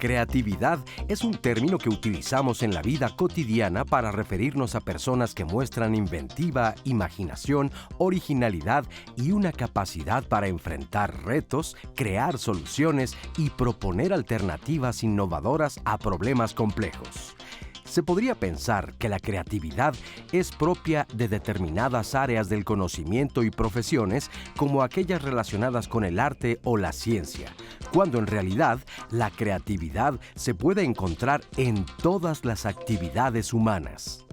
Creatividad es un término que utilizamos en la vida cotidiana para referirnos a personas que muestran inventiva, imaginación, originalidad y una capacidad para enfrentar retos, crear soluciones y proponer alternativas innovadoras a problemas complejos. Se podría pensar que la creatividad es propia de determinadas áreas del conocimiento y profesiones como aquellas relacionadas con el arte o la ciencia, cuando en realidad la creatividad se puede encontrar en todas las actividades humanas.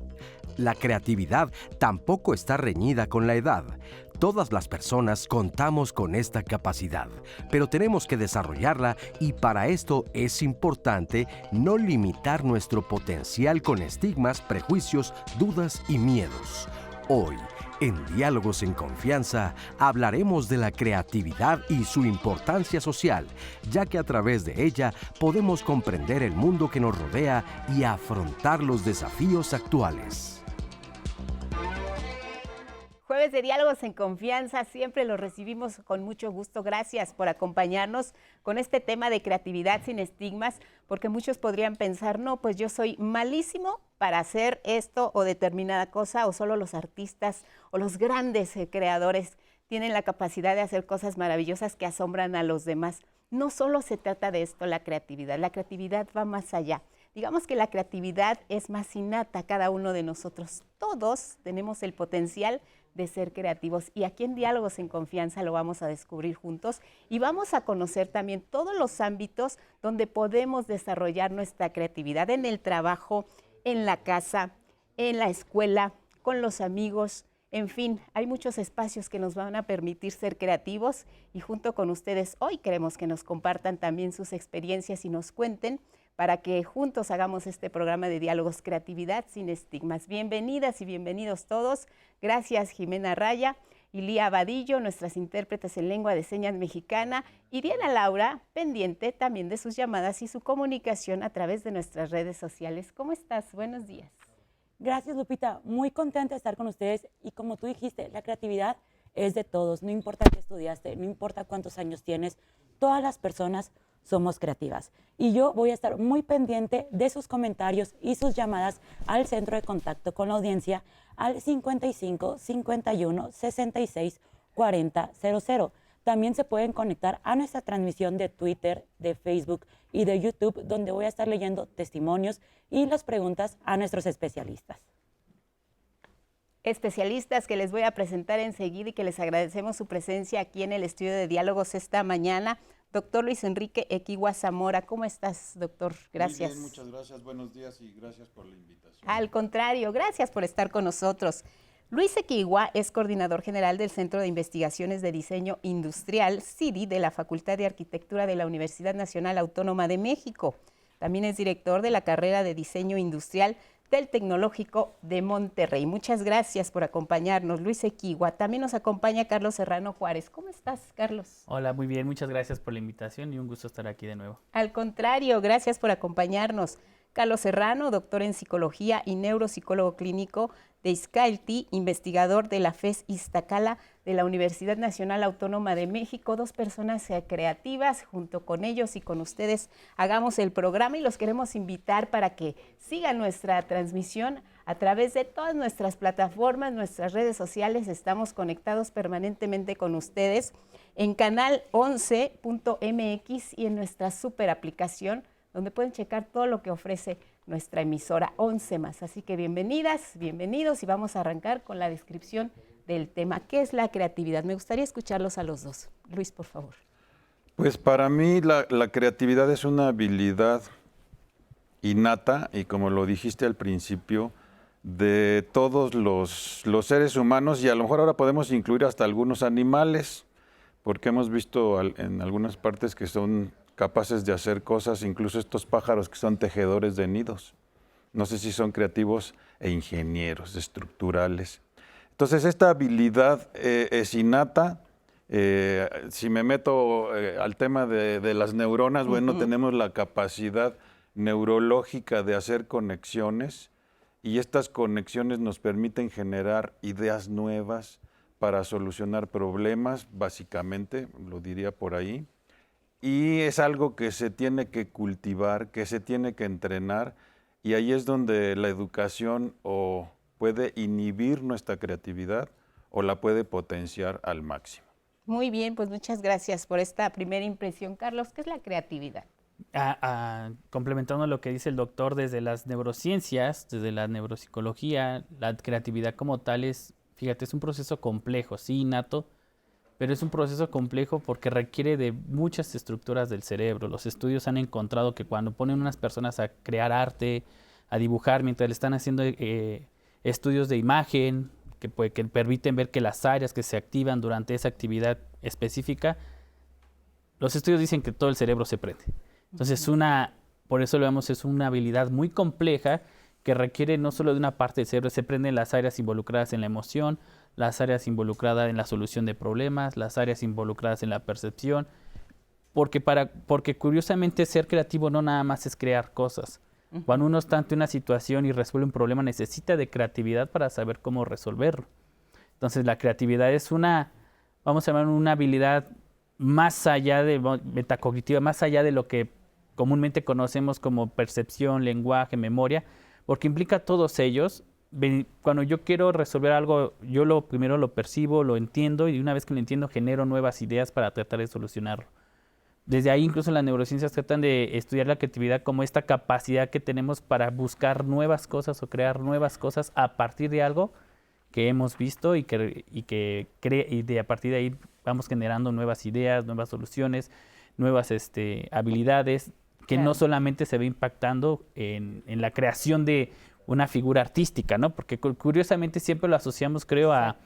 La creatividad tampoco está reñida con la edad. Todas las personas contamos con esta capacidad, pero tenemos que desarrollarla y para esto es importante no limitar nuestro potencial con estigmas, prejuicios, dudas y miedos. Hoy, en Diálogos en Confianza, hablaremos de la creatividad y su importancia social, ya que a través de ella podemos comprender el mundo que nos rodea y afrontar los desafíos actuales. Jueves de Diálogos en Confianza, siempre los recibimos con mucho gusto. Gracias por acompañarnos con este tema de creatividad sin estigmas, porque muchos podrían pensar, no, pues yo soy malísimo para hacer esto o determinada cosa, o solo los artistas o los grandes creadores tienen la capacidad de hacer cosas maravillosas que asombran a los demás. No solo se trata de esto, la creatividad va más allá. Digamos que la creatividad es más innata a cada uno de nosotros. Todos tenemos el potencial de ser creativos y aquí en Diálogos en Confianza lo vamos a descubrir juntos y vamos a conocer también todos los ámbitos donde podemos desarrollar nuestra creatividad en el trabajo, en la casa, en la escuela, con los amigos. En fin, hay muchos espacios que nos van a permitir ser creativos y junto con ustedes hoy queremos que nos compartan también sus experiencias y nos cuenten para que juntos hagamos este programa de Diálogos Creatividad sin estigmas. Bienvenidas y bienvenidos todos. Gracias Jimena Raya, Ilía Vadillo, nuestras intérpretes en lengua de señas mexicana, y Diana Laura, pendiente también de sus llamadas y su comunicación a través de nuestras redes sociales. ¿Cómo estás? Buenos días. Gracias, Lupita. Muy contenta de estar con ustedes y como tú dijiste, la creatividad es de todos. No importa qué estudiaste, no importa cuántos años tienes, todas las personas somos creativas. Y yo voy a estar muy pendiente de sus comentarios y sus llamadas al centro de contacto con la audiencia al 55 51 66 40 00. También se pueden conectar a nuestra transmisión de Twitter, de Facebook y de YouTube, donde voy a estar leyendo testimonios y las preguntas a nuestros especialistas. Especialistas que les voy a presentar enseguida y que les agradecemos su presencia aquí en el estudio de Diálogos esta mañana. Doctor Luis Enrique Equihua Zamora, ¿cómo estás, doctor? Gracias. Muy bien, muchas gracias, buenos días y gracias por la invitación. Al contrario, gracias por estar con nosotros. Luis Equihua es coordinador general del Centro de Investigaciones de Diseño Industrial, CIDI, de la Facultad de Arquitectura de la Universidad Nacional Autónoma de México. También es director de la carrera de Diseño Industrial del Tecnológico de Monterrey. Muchas gracias por acompañarnos, Luis Equihua. También nos acompaña Carlos Serrano Juárez. ¿Cómo estás, Carlos? Hola, muy bien, muchas gracias por la invitación y un gusto estar aquí de nuevo. Al contrario, gracias por acompañarnos. Carlos Serrano, doctor en Psicología y neuropsicólogo clínico de Izcalti, investigador de la FES Iztacala de la Universidad Nacional Autónoma de México. Dos personas creativas, junto con ellos y con ustedes hagamos el programa y los queremos invitar para que sigan nuestra transmisión a través de todas nuestras plataformas, nuestras redes sociales. Estamos conectados permanentemente con ustedes en canal 11.mx y en nuestra super aplicación, donde pueden checar todo lo que ofrece nuestra emisora 11 más. Así que bienvenidas, bienvenidos y vamos a arrancar con la descripción del tema. ¿Qué es la creatividad? Me gustaría escucharlos a los dos. Luis, por favor. Pues para mí la creatividad es una habilidad innata y como lo dijiste al principio, de todos los seres humanos y a lo mejor ahora podemos incluir hasta algunos animales, porque hemos visto en algunas partes que son capaces de hacer cosas, incluso estos pájaros que son tejedores de nidos. No sé si son creativos e ingenieros estructurales. Entonces esta habilidad es innata. Si me meto al tema de las neuronas, bueno, tenemos la capacidad neurológica de hacer conexiones y estas conexiones nos permiten generar ideas nuevas para solucionar problemas, básicamente, lo diría por ahí. y es algo que se tiene que cultivar, que se tiene que entrenar, y ahí es donde la educación o puede inhibir nuestra creatividad o la puede potenciar al máximo. Muy bien, pues muchas gracias por esta primera impresión. Carlos, ¿qué es la creatividad? Complementando lo que dice el doctor, desde las neurociencias, desde la neuropsicología, la creatividad como tal es, fíjate, es un proceso complejo, sí, innato, pero es un proceso complejo porque requiere de muchas estructuras del cerebro. Los estudios han encontrado que cuando ponen unas personas a crear arte, a dibujar, mientras le están haciendo estudios de imagen, que permiten ver que las áreas que se activan durante esa actividad específica, los estudios dicen que todo el cerebro se prende. Entonces, por eso lo vemos, es una habilidad muy compleja que requiere no solo de una parte del cerebro, se prenden las áreas involucradas en la emoción, las áreas involucradas en la solución de problemas, las áreas involucradas en la percepción, porque curiosamente ser creativo no nada más es crear cosas. Cuando uno está ante una situación y resuelve un problema, necesita de creatividad para saber cómo resolverlo. Entonces, la creatividad es vamos a llamar una habilidad más allá de metacognitiva, más allá de lo que comúnmente conocemos como percepción, lenguaje, memoria, porque implica todos ellos. Cuando yo quiero resolver algo, yo primero lo percibo, lo entiendo, y una vez que lo entiendo, genero nuevas ideas para tratar de solucionarlo. Desde ahí incluso las neurociencias tratan de estudiar la creatividad como esta capacidad que tenemos para buscar nuevas cosas o crear nuevas cosas a partir de algo que hemos visto y a partir de ahí vamos generando nuevas ideas, nuevas soluciones, nuevas habilidades que no solamente se ve impactando en la creación de una figura artística, ¿no? Porque curiosamente siempre lo asociamos, creo, a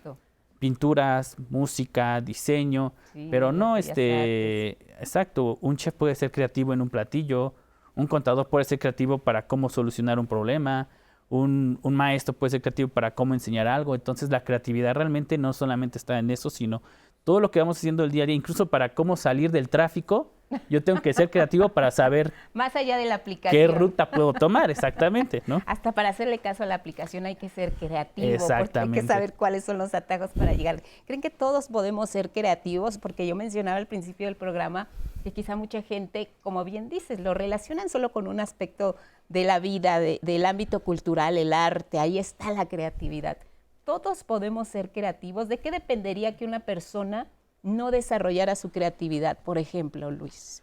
pinturas, música, diseño, pero no, exacto, un chef puede ser creativo en un platillo, un contador puede ser creativo para cómo solucionar un problema, un maestro puede ser creativo para cómo enseñar algo. Entonces la creatividad realmente no solamente está en eso, sino todo lo que vamos haciendo el día a día, incluso para cómo salir del tráfico. Yo tengo que ser creativo para saber más allá de la aplicación, qué ruta puedo tomar, exactamente, ¿no? Hasta para hacerle caso a la aplicación hay que ser creativo, porque hay que Exactamente. saber cuáles son los atajos para llegar. ¿Creen que todos podemos ser creativos? Porque yo mencionaba al principio del programa que quizá mucha gente, como bien dices, lo relacionan solo con un aspecto de la vida, del ámbito cultural, el arte, ahí está la creatividad. ¿Todos podemos ser creativos? ¿De qué dependería que una persona no desarrollara su creatividad, por ejemplo, Luis?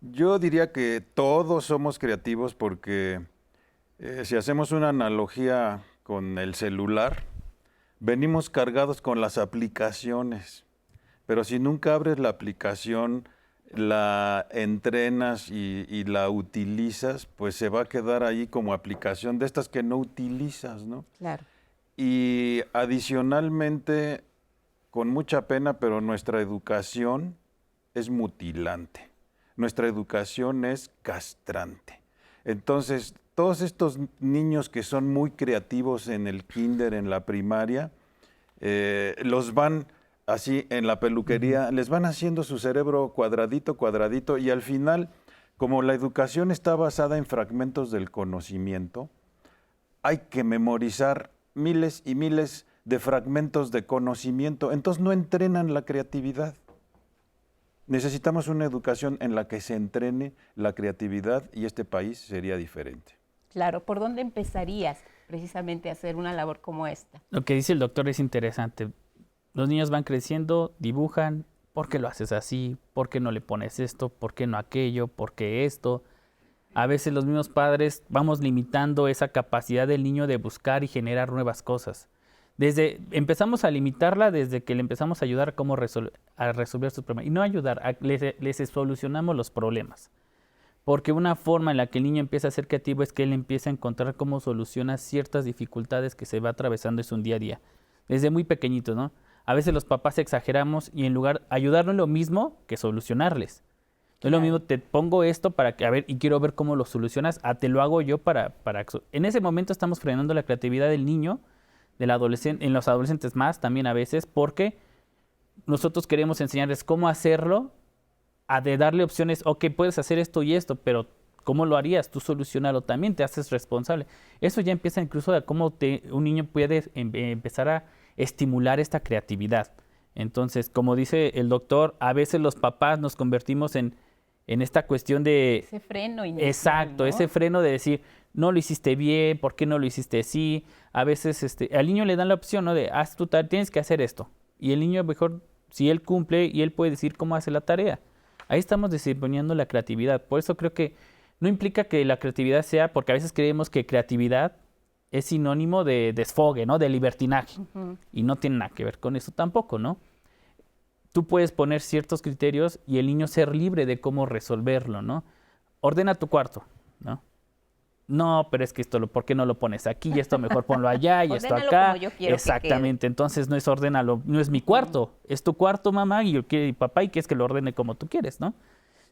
Yo diría que todos somos creativos porque si hacemos una analogía con el celular, venimos cargados con las aplicaciones, pero si nunca abres la aplicación, la entrenas y la utilizas, pues se va a quedar ahí como aplicación de estas que no utilizas, ¿no? Claro. Y adicionalmente, con mucha pena, pero nuestra educación es mutilante. Nuestra educación es castrante. Entonces, todos estos niños que son muy creativos en el kinder, en la primaria, los van así en la peluquería, les van haciendo su cerebro cuadradito, cuadradito, y al final, como la educación está basada en fragmentos del conocimiento, hay que memorizar miles y miles de fragmentos de conocimiento, entonces no entrenan la creatividad. Necesitamos una educación en la que se entrene la creatividad y este país sería diferente. Claro, ¿por dónde empezarías precisamente a hacer una labor como esta? Lo que dice el doctor es interesante. Los niños van creciendo, dibujan, ¿por qué lo haces así? ¿Por qué no le pones esto? ¿Por qué no aquello? ¿Por qué esto? A veces los mismos padres vamos limitando esa capacidad del niño de buscar y generar nuevas cosas. Empezamos a limitarla desde que le empezamos a ayudar a resolver sus problemas. Y no ayudar, les solucionamos los problemas. Porque una forma en la que el niño empieza a ser creativo es que él empieza a encontrar cómo soluciona ciertas dificultades que se va atravesando en su día a día. Desde muy pequeñito, ¿no? A veces los papás exageramos y en lugar de ayudarnos lo mismo que solucionarles. No es lo mismo, te pongo esto para que, a ver, y quiero ver cómo lo solucionas, te lo hago yo para... En ese momento estamos frenando la creatividad del niño, del adolescente, en los adolescentes más también a veces, porque nosotros queremos enseñarles cómo hacerlo, de darle opciones, ok, puedes hacer esto y esto, pero ¿cómo lo harías? Tú solucionalo también, te haces responsable. Eso ya empieza incluso a cómo un niño puede empezar a estimular esta creatividad. Entonces, como dice el doctor, a veces los papás nos convertimos en en esta cuestión de... Ese freno inicial, Exacto, ¿no? ese freno de decir, no lo hiciste bien, ¿por qué no lo hiciste así? A veces al niño le dan la opción, ¿no? De, haz tu tarea, tienes que hacer esto. Y el niño mejor, si él cumple, y él puede decir cómo hace la tarea. Ahí estamos desempeñando la creatividad. Por eso creo que no implica que la creatividad sea, porque a veces creemos que creatividad es sinónimo de desfogue, ¿no? De libertinaje. Y no tiene nada que ver con eso tampoco, ¿no? Tú puedes poner ciertos criterios y el niño ser libre de cómo resolverlo, ¿no? Ordena tu cuarto, ¿no? No, pero es que esto, ¿por qué no lo pones aquí? Y esto mejor ponlo allá y esto Ordénalo acá. como yo quiero que Exactamente, entonces no es ordénalo, no es mi cuarto, es tu cuarto, mamá, y yo quiero, y papá, y quieres que lo ordene como tú quieres, ¿no?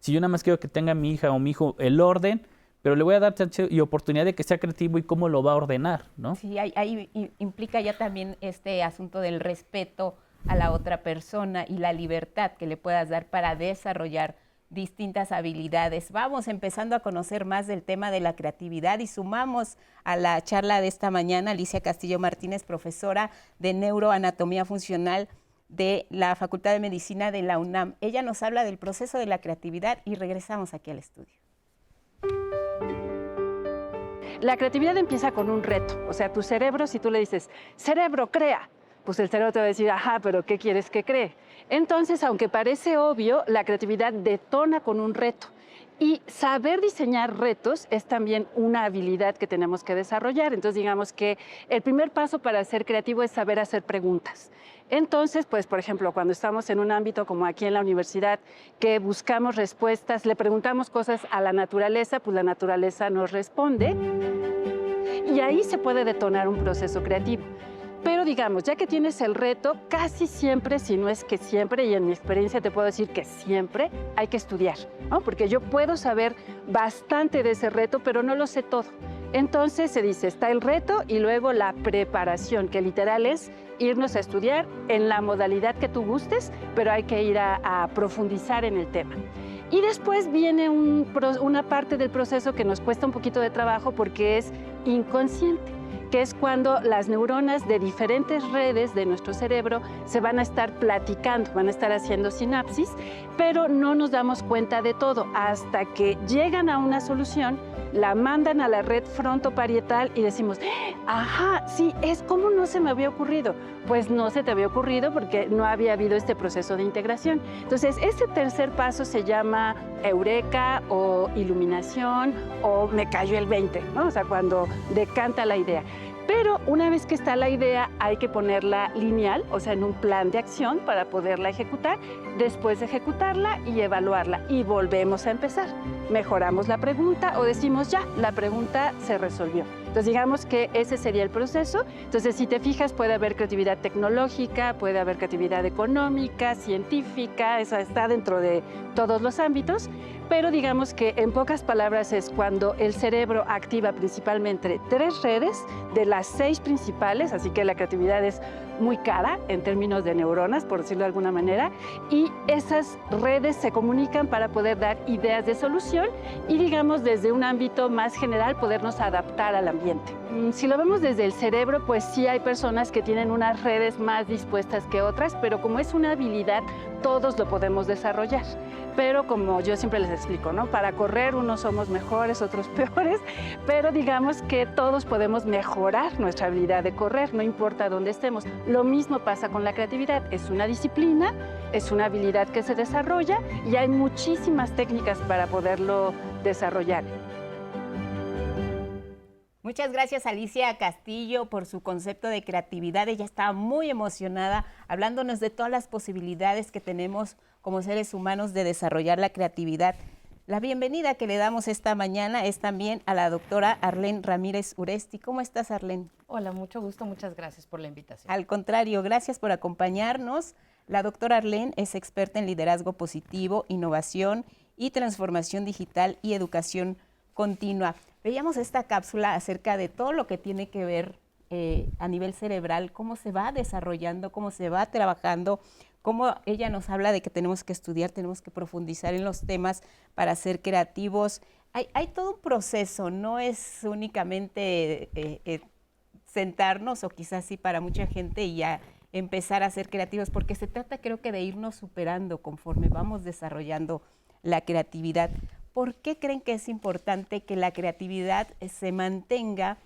Si yo nada más quiero que tenga mi hija o mi hijo el orden, pero le voy a dar chance y oportunidad de que sea creativo y cómo lo va a ordenar, ¿no? Sí, ahí implica ya también este asunto del respeto a la otra persona y la libertad que le puedas dar para desarrollar distintas habilidades. Vamos empezando a conocer más del tema de la creatividad y sumamos a la charla de esta mañana Alicia Castillo Martínez, profesora de Neuroanatomía Funcional de la Facultad de Medicina de la UNAM. Ella nos habla del proceso de la creatividad y regresamos aquí al estudio. La creatividad empieza con un reto, o sea, tu cerebro, si tú le dices, cerebro, crea, pues el cerebro te va a decir, ajá, pero ¿qué quieres que cree? Entonces, aunque parece obvio, la creatividad detona con un reto. Y saber diseñar retos es también una habilidad que tenemos que desarrollar. Entonces, digamos que el primer paso para ser creativo es saber hacer preguntas. Entonces, pues, por ejemplo, cuando estamos en un ámbito como aquí en la universidad, que buscamos respuestas, le preguntamos cosas a la naturaleza, pues la naturaleza nos responde. Y ahí se puede detonar un proceso creativo. Pero digamos, ya que tienes el reto, casi siempre, si no es que siempre, y en mi experiencia te puedo decir que siempre, hay que estudiar, ¿no? Porque yo puedo saber bastante de ese reto, pero no lo sé todo. Entonces se dice, está el reto y luego la preparación, que literal es irnos a estudiar en la modalidad que tú gustes, pero hay que ir a profundizar en el tema. Y después viene una parte del proceso que nos cuesta un poquito de trabajo porque es inconsciente, que es cuando las neuronas de diferentes redes de nuestro cerebro se van a estar platicando, van a estar haciendo sinapsis, pero no nos damos cuenta de todo hasta que llegan a una solución, la mandan a la red frontoparietal y decimos, ajá, sí, es como no se me había ocurrido. Pues no se te había ocurrido porque no había habido este proceso de integración. Entonces, ese tercer paso se llama eureka o iluminación o me cayó el 20, ¿no? O sea, cuando decanta la idea. Pero una vez que está la idea, hay que ponerla lineal, o sea, en un plan de acción para poderla ejecutar, después de ejecutarla y evaluarla. Y volvemos a empezar. Mejoramos la pregunta o decimos ya, la pregunta se resolvió. Entonces, digamos que ese sería el proceso. Entonces, si te fijas, puede haber creatividad tecnológica, puede haber creatividad económica, científica, esa está dentro de todos los ámbitos. Pero digamos que en pocas palabras es cuando el cerebro activa principalmente 3 redes de las 6 principales, así que la creatividad es muy cara en términos de neuronas, por decirlo de alguna manera, y esas redes se comunican para poder dar ideas de solución y digamos desde un ámbito más general podernos adaptar al ambiente. Si lo vemos desde el cerebro, pues sí hay personas que tienen unas redes más dispuestas que otras, pero como es una habilidad, todos lo podemos desarrollar. Pero como yo siempre les explico, ¿no? Para correr unos somos mejores, otros peores, pero digamos que todos podemos mejorar nuestra habilidad de correr, no importa dónde estemos. Lo mismo pasa con la creatividad, es una disciplina, es una habilidad que se desarrolla y hay muchísimas técnicas para poderlo desarrollar. Muchas gracias Alicia Castillo por su concepto de creatividad. Ella estaba muy emocionada hablándonos de todas las posibilidades que tenemos como seres humanos de desarrollar la creatividad. La bienvenida que le damos esta mañana es también a la doctora Arlene Ramírez Uresti. ¿Cómo estás, Arlene? Hola, mucho gusto, muchas gracias por la invitación. Al contrario, gracias por acompañarnos. La doctora Arlene es experta en liderazgo positivo, innovación y transformación digital y educación continua. Veíamos esta cápsula acerca de todo lo que tiene que ver a nivel cerebral, cómo se va desarrollando, cómo se va trabajando, cómo ella nos habla de que tenemos que estudiar, tenemos que profundizar en los temas para ser creativos. Hay todo un proceso, no es únicamente sentarnos, o quizás sí para mucha gente, y ya empezar a ser creativos, porque se trata creo que de irnos superando conforme vamos desarrollando la creatividad. ¿Por qué creen que es importante que la creatividad se mantenga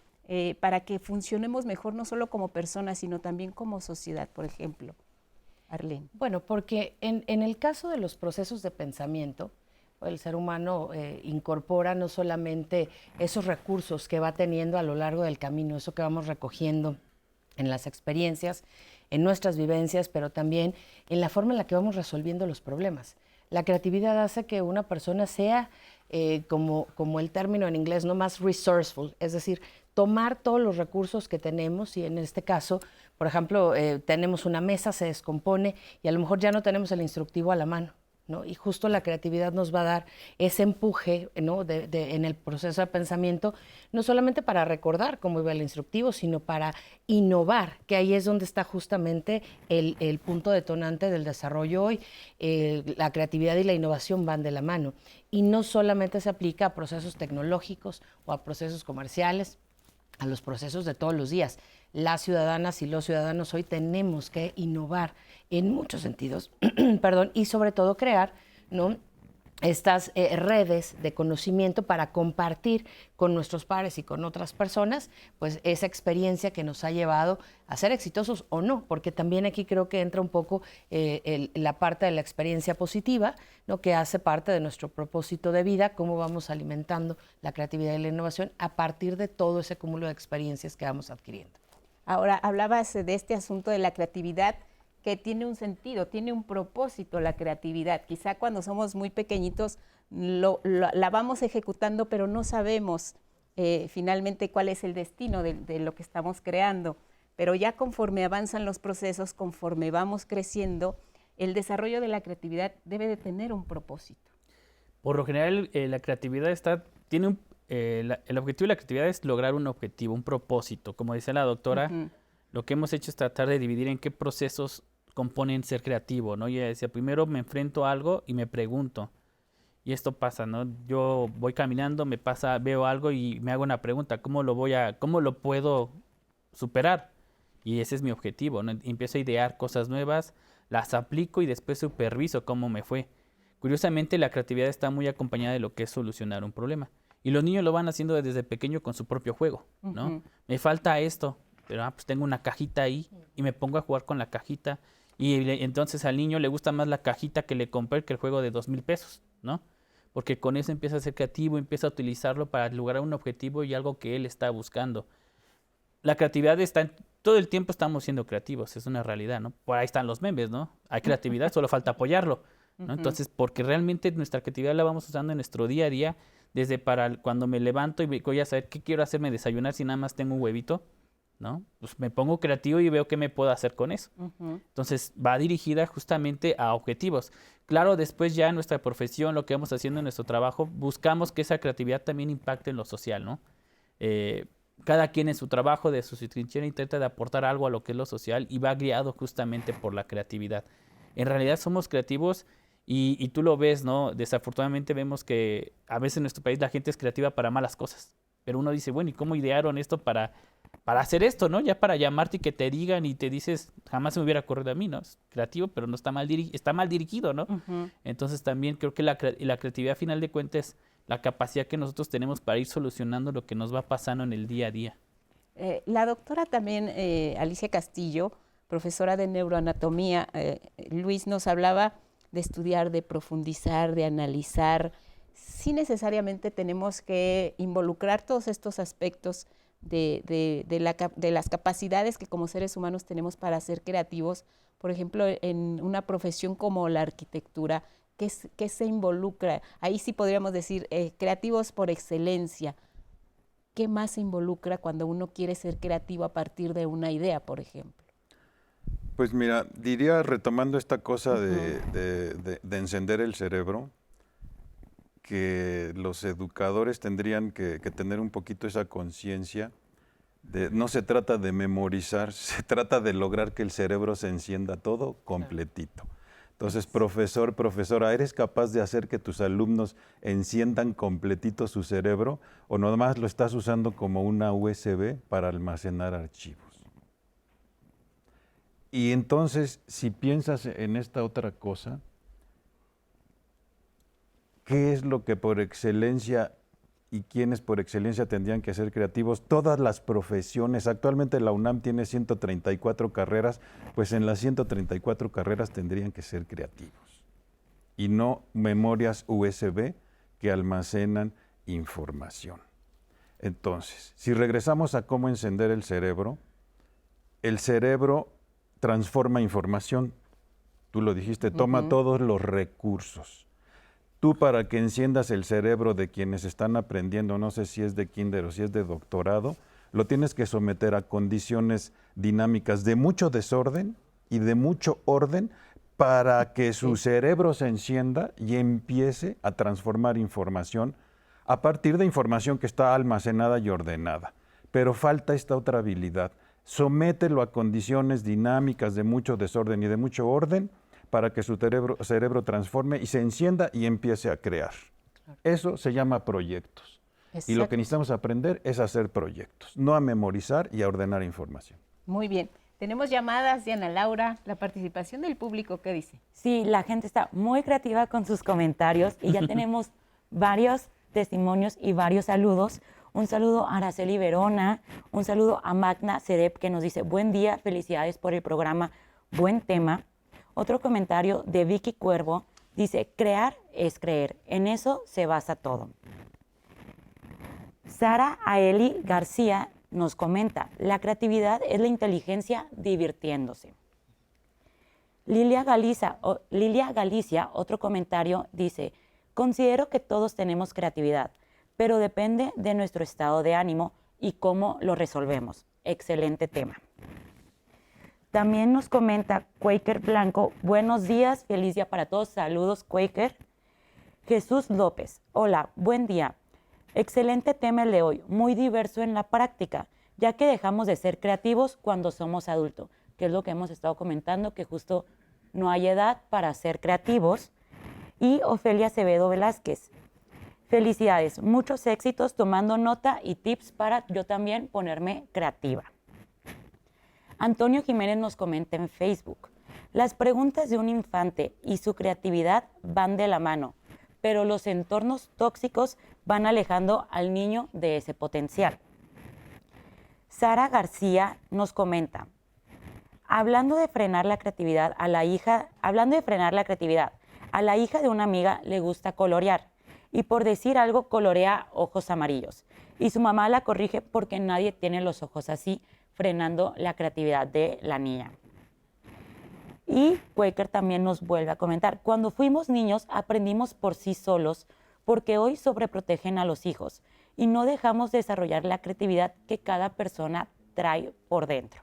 para que funcionemos mejor, no solo como personas, sino también como sociedad, por ejemplo? Arlene. Bueno, porque en el caso de los procesos de pensamiento, el ser humano incorpora no solamente esos recursos que va teniendo a lo largo del camino, eso que vamos recogiendo en las experiencias, en nuestras vivencias, pero también en la forma en la que vamos resolviendo los problemas. La creatividad hace que una persona sea, como el término en inglés, no más resourceful, es decir, tomar todos los recursos que tenemos y en este caso, por ejemplo, tenemos una mesa, se descompone y a lo mejor ya no tenemos el instructivo a la mano, ¿no? Y justo la creatividad nos va a dar ese empuje, ¿no? en el proceso de pensamiento, no solamente para recordar cómo iba el instructivo, sino para innovar, que ahí es donde está justamente el punto detonante del desarrollo hoy. La creatividad y la innovación van de la mano. Y no solamente se aplica a procesos tecnológicos o a procesos comerciales, a los procesos de todos los días. Las ciudadanas y los ciudadanos hoy tenemos que innovar en muchos sentidos, perdón, y sobre todo crear, ¿no?, estas redes de conocimiento para compartir con nuestros pares y con otras personas, pues esa experiencia que nos ha llevado a ser exitosos o no, porque también aquí creo que entra un poco la parte de la experiencia positiva, ¿no?, que hace parte de nuestro propósito de vida, cómo vamos alimentando la creatividad y la innovación a partir de todo ese cúmulo de experiencias que vamos adquiriendo. Ahora, hablabas de este asunto de la creatividad, que tiene un sentido, tiene un propósito la creatividad. Quizá cuando somos muy pequeñitos la vamos ejecutando, pero no sabemos finalmente cuál es el destino de lo que estamos creando. Pero ya conforme avanzan los procesos, conforme vamos creciendo, el desarrollo de la creatividad debe de tener un propósito. Por lo general, la creatividad tiene el objetivo de la creatividad es lograr un objetivo, un propósito. Como dice la doctora, lo que hemos hecho es tratar de dividir en qué procesos componen ser creativo, ¿no? Y ella decía, primero me enfrento a algo y me pregunto. Y esto pasa, ¿no? Yo voy caminando, veo algo y me hago una pregunta, ¿cómo lo puedo superar? Y ese es mi objetivo, ¿no? Empiezo a idear cosas nuevas, las aplico y después superviso cómo me fue. Curiosamente, la creatividad está muy acompañada de lo que es solucionar un problema. Y los niños lo van haciendo desde pequeño con su propio juego, ¿no? Me falta esto, pero pues tengo una cajita ahí y me pongo a jugar con la cajita. Y entonces al niño le gusta más la cajita que le compré que el juego de 2,000 pesos, ¿no? Porque con eso empieza a ser creativo, empieza a utilizarlo para lograr un objetivo y algo que él está buscando. La creatividad todo el tiempo estamos siendo creativos, es una realidad, ¿no? Por ahí están los memes, ¿no? Hay creatividad, solo falta apoyarlo, ¿no? Entonces, porque realmente nuestra creatividad la vamos usando en nuestro día a día, desde para cuando me levanto y voy a saber qué quiero hacerme desayunar si nada más tengo un huevito, ¿no? Pues me pongo creativo y veo qué me puedo hacer con eso. Entonces, va dirigida justamente a objetivos. Claro, después ya en nuestra profesión, lo que vamos haciendo en nuestro trabajo, buscamos que esa creatividad también impacte en lo social, ¿no? Cada quien en su trabajo, de su trinchera, intenta de aportar algo a lo que es lo social y va guiado justamente por la creatividad. En realidad somos creativos y tú lo ves, ¿no? Desafortunadamente vemos que a veces en nuestro país la gente es creativa para malas cosas. Pero uno dice, bueno, ¿y cómo idearon esto para hacer esto, ¿no? Ya para llamarte y que te digan y te dices, jamás se me hubiera ocurrido a mí, ¿no? Es creativo, pero no está mal dirigido, ¿no? Entonces también creo que la creatividad, a final de cuentas, es la capacidad que nosotros tenemos para ir solucionando lo que nos va pasando en el día a día. La doctora también, Alicia Castillo, profesora de neuroanatomía, Luis nos hablaba de estudiar, de profundizar, de analizar. Sí necesariamente tenemos que involucrar todos estos aspectos de las capacidades que como seres humanos tenemos para ser creativos. Por ejemplo, en una profesión como la arquitectura, ¿qué se involucra? Ahí sí podríamos decir creativos por excelencia. ¿Qué más se involucra cuando uno quiere ser creativo a partir de una idea, por ejemplo? Pues mira, diría, retomando esta cosa de encender el cerebro, que los educadores tendrían que tener un poquito esa conciencia de, no se trata de memorizar, se trata de lograr que el cerebro se encienda todo completito. Entonces, profesor, profesora, ¿eres capaz de hacer que tus alumnos enciendan completito su cerebro o nomás lo estás usando como una USB para almacenar archivos? Y entonces, si piensas en esta otra cosa, qué es lo que por excelencia y quiénes por excelencia tendrían que ser creativos, todas las profesiones. Actualmente la UNAM tiene 134 carreras, pues en las 134 carreras tendrían que ser creativos y no memorias USB que almacenan información. Entonces, si regresamos a cómo encender el cerebro transforma información. Tú lo dijiste, toma todos los recursos. Tú, para que enciendas el cerebro de quienes están aprendiendo, no sé si es de kinder o si es de doctorado, lo tienes que someter a condiciones dinámicas de mucho desorden y de mucho orden para que su cerebro se encienda y empiece a transformar información a partir de información que está almacenada y ordenada. Pero falta esta otra habilidad. Somételo a condiciones dinámicas de mucho desorden y de mucho orden para que su cerebro transforme y se encienda y empiece a crear. Claro. Eso se llama proyectos. Exacto. Y lo que necesitamos aprender es hacer proyectos, no a memorizar y a ordenar información. Muy bien. Tenemos llamadas, Diana Laura, la participación del público, ¿qué dice? Sí, la gente está muy creativa con sus comentarios y ya tenemos varios testimonios y varios saludos. Un saludo a Araceli Verona, un saludo a Magna Cerep, que nos dice, buen día, felicidades por el programa, buen tema. Otro comentario de Vicky Cuervo, dice, crear es creer, en eso se basa todo. Sara Aeli García nos comenta, la creatividad es la inteligencia divirtiéndose. Lilia Galicia, otro comentario, dice, considero que todos tenemos creatividad, pero depende de nuestro estado de ánimo y cómo lo resolvemos. Excelente tema. También nos comenta Quaker Blanco, buenos días, feliz día para todos, saludos Quaker. Jesús López, hola, buen día. Excelente tema el de hoy, muy diverso en la práctica, ya que dejamos de ser creativos cuando somos adultos, que es lo que hemos estado comentando, que justo no hay edad para ser creativos. Y Ofelia Acevedo Velázquez, felicidades, muchos éxitos tomando nota y tips para yo también ponerme creativa. Antonio Jiménez nos comenta en Facebook, las preguntas de un infante y su creatividad van de la mano, pero los entornos tóxicos van alejando al niño de ese potencial. Sara García nos comenta, hablando de frenar la creatividad, a la hija de una amiga le gusta colorear y por decir algo colorea ojos amarillos y su mamá la corrige porque nadie tiene los ojos así, frenando la creatividad de la niña. Y Quaker también nos vuelve a comentar, cuando fuimos niños aprendimos por sí solos porque hoy sobreprotegen a los hijos y no dejamos desarrollar la creatividad que cada persona trae por dentro.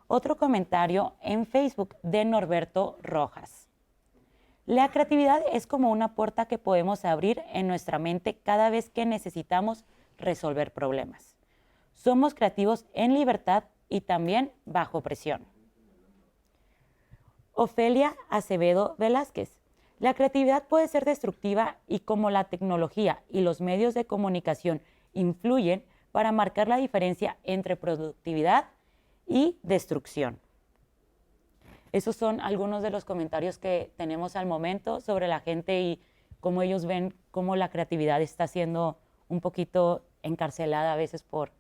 Otro comentario en Facebook de Norberto Rojas. La creatividad es como una puerta que podemos abrir en nuestra mente cada vez que necesitamos resolver problemas. Somos creativos en libertad y también bajo presión. Ofelia Acevedo Velázquez. La creatividad puede ser destructiva y como la tecnología y los medios de comunicación influyen para marcar la diferencia entre productividad y destrucción. Esos son algunos de los comentarios que tenemos al momento sobre la gente y cómo ellos ven cómo la creatividad está siendo un poquito encarcelada a veces por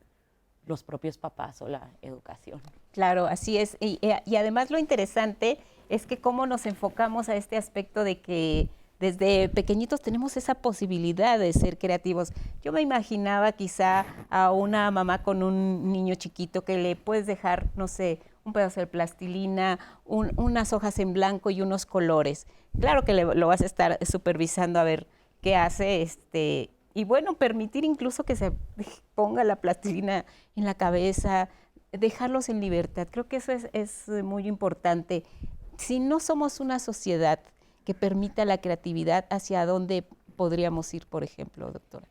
los propios papás o la educación. Claro, así es. Y además lo interesante es que cómo nos enfocamos a este aspecto de que desde pequeñitos tenemos esa posibilidad de ser creativos. Yo me imaginaba quizá a una mamá con un niño chiquito que le puedes dejar, no sé, un pedazo de plastilina, unas hojas en blanco y unos colores. Claro que lo vas a estar supervisando a ver qué hace, y bueno, permitir incluso que se ponga la plastilina en la cabeza, dejarlos en libertad. Creo que eso es muy importante. Si no somos una sociedad que permita la creatividad, ¿hacia dónde podríamos ir, por ejemplo, doctora?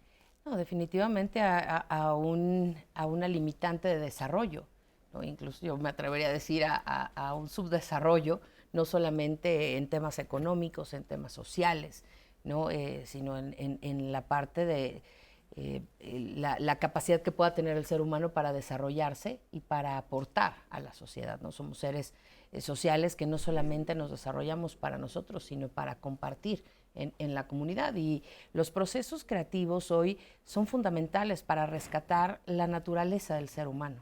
No, definitivamente a una limitante de desarrollo, ¿no? Incluso yo me atrevería a decir a un subdesarrollo, no solamente en temas económicos, en temas sociales, ¿no? Sino en la parte de la capacidad que pueda tener el ser humano para desarrollarse y para aportar a la sociedad, ¿no? Somos seres sociales que no solamente nos desarrollamos para nosotros, sino para compartir en la comunidad. Y los procesos creativos hoy son fundamentales para rescatar la naturaleza del ser humano.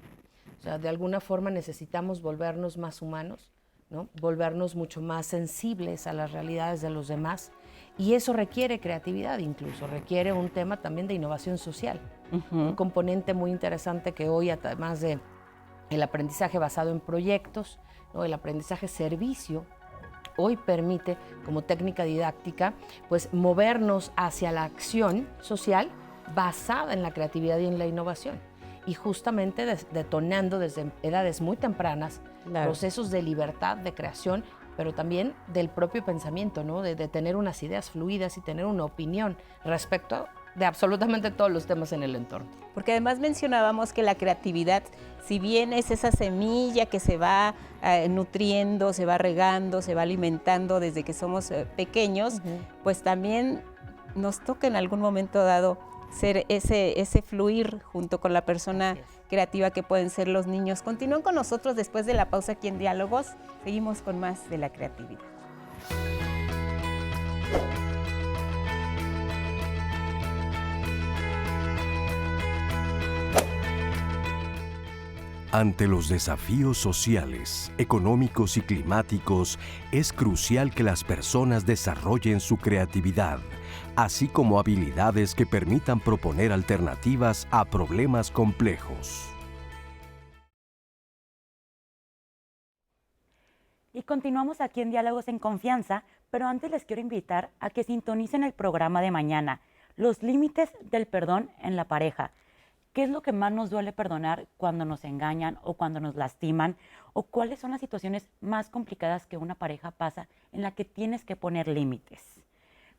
O sea, de alguna forma necesitamos volvernos más humanos, ¿no? Volvernos mucho más sensibles a las realidades de los demás. Y eso requiere creatividad, incluso requiere un tema también de innovación social. Un componente muy interesante que hoy, además de el aprendizaje basado en proyectos, ¿no? El aprendizaje servicio, hoy permite, como técnica didáctica, pues movernos hacia la acción social basada en la creatividad y en la innovación. Y justamente detonando desde edades muy tempranas procesos de libertad, de creación, pero también del propio pensamiento, ¿no? De tener unas ideas fluidas y tener una opinión respecto de absolutamente todos los temas en el entorno. Porque además mencionábamos que la creatividad, si bien es esa semilla que se va nutriendo, se va regando, se va alimentando desde que somos pequeños, pues también nos toca en algún momento dado ser ese fluir junto con la persona creativa que pueden ser los niños. Continúen con nosotros después de la pausa aquí en Diálogos. Seguimos con más de la creatividad. Ante los desafíos sociales, económicos y climáticos, es crucial que las personas desarrollen su creatividad, así como habilidades que permitan proponer alternativas a problemas complejos. Y continuamos aquí en Diálogos en Confianza, pero antes les quiero invitar a que sintonicen el programa de mañana, Los límites del perdón en la pareja. ¿Qué es lo que más nos duele perdonar cuando nos engañan o cuando nos lastiman? ¿O cuáles son las situaciones más complicadas que una pareja pasa en la que tienes que poner límites?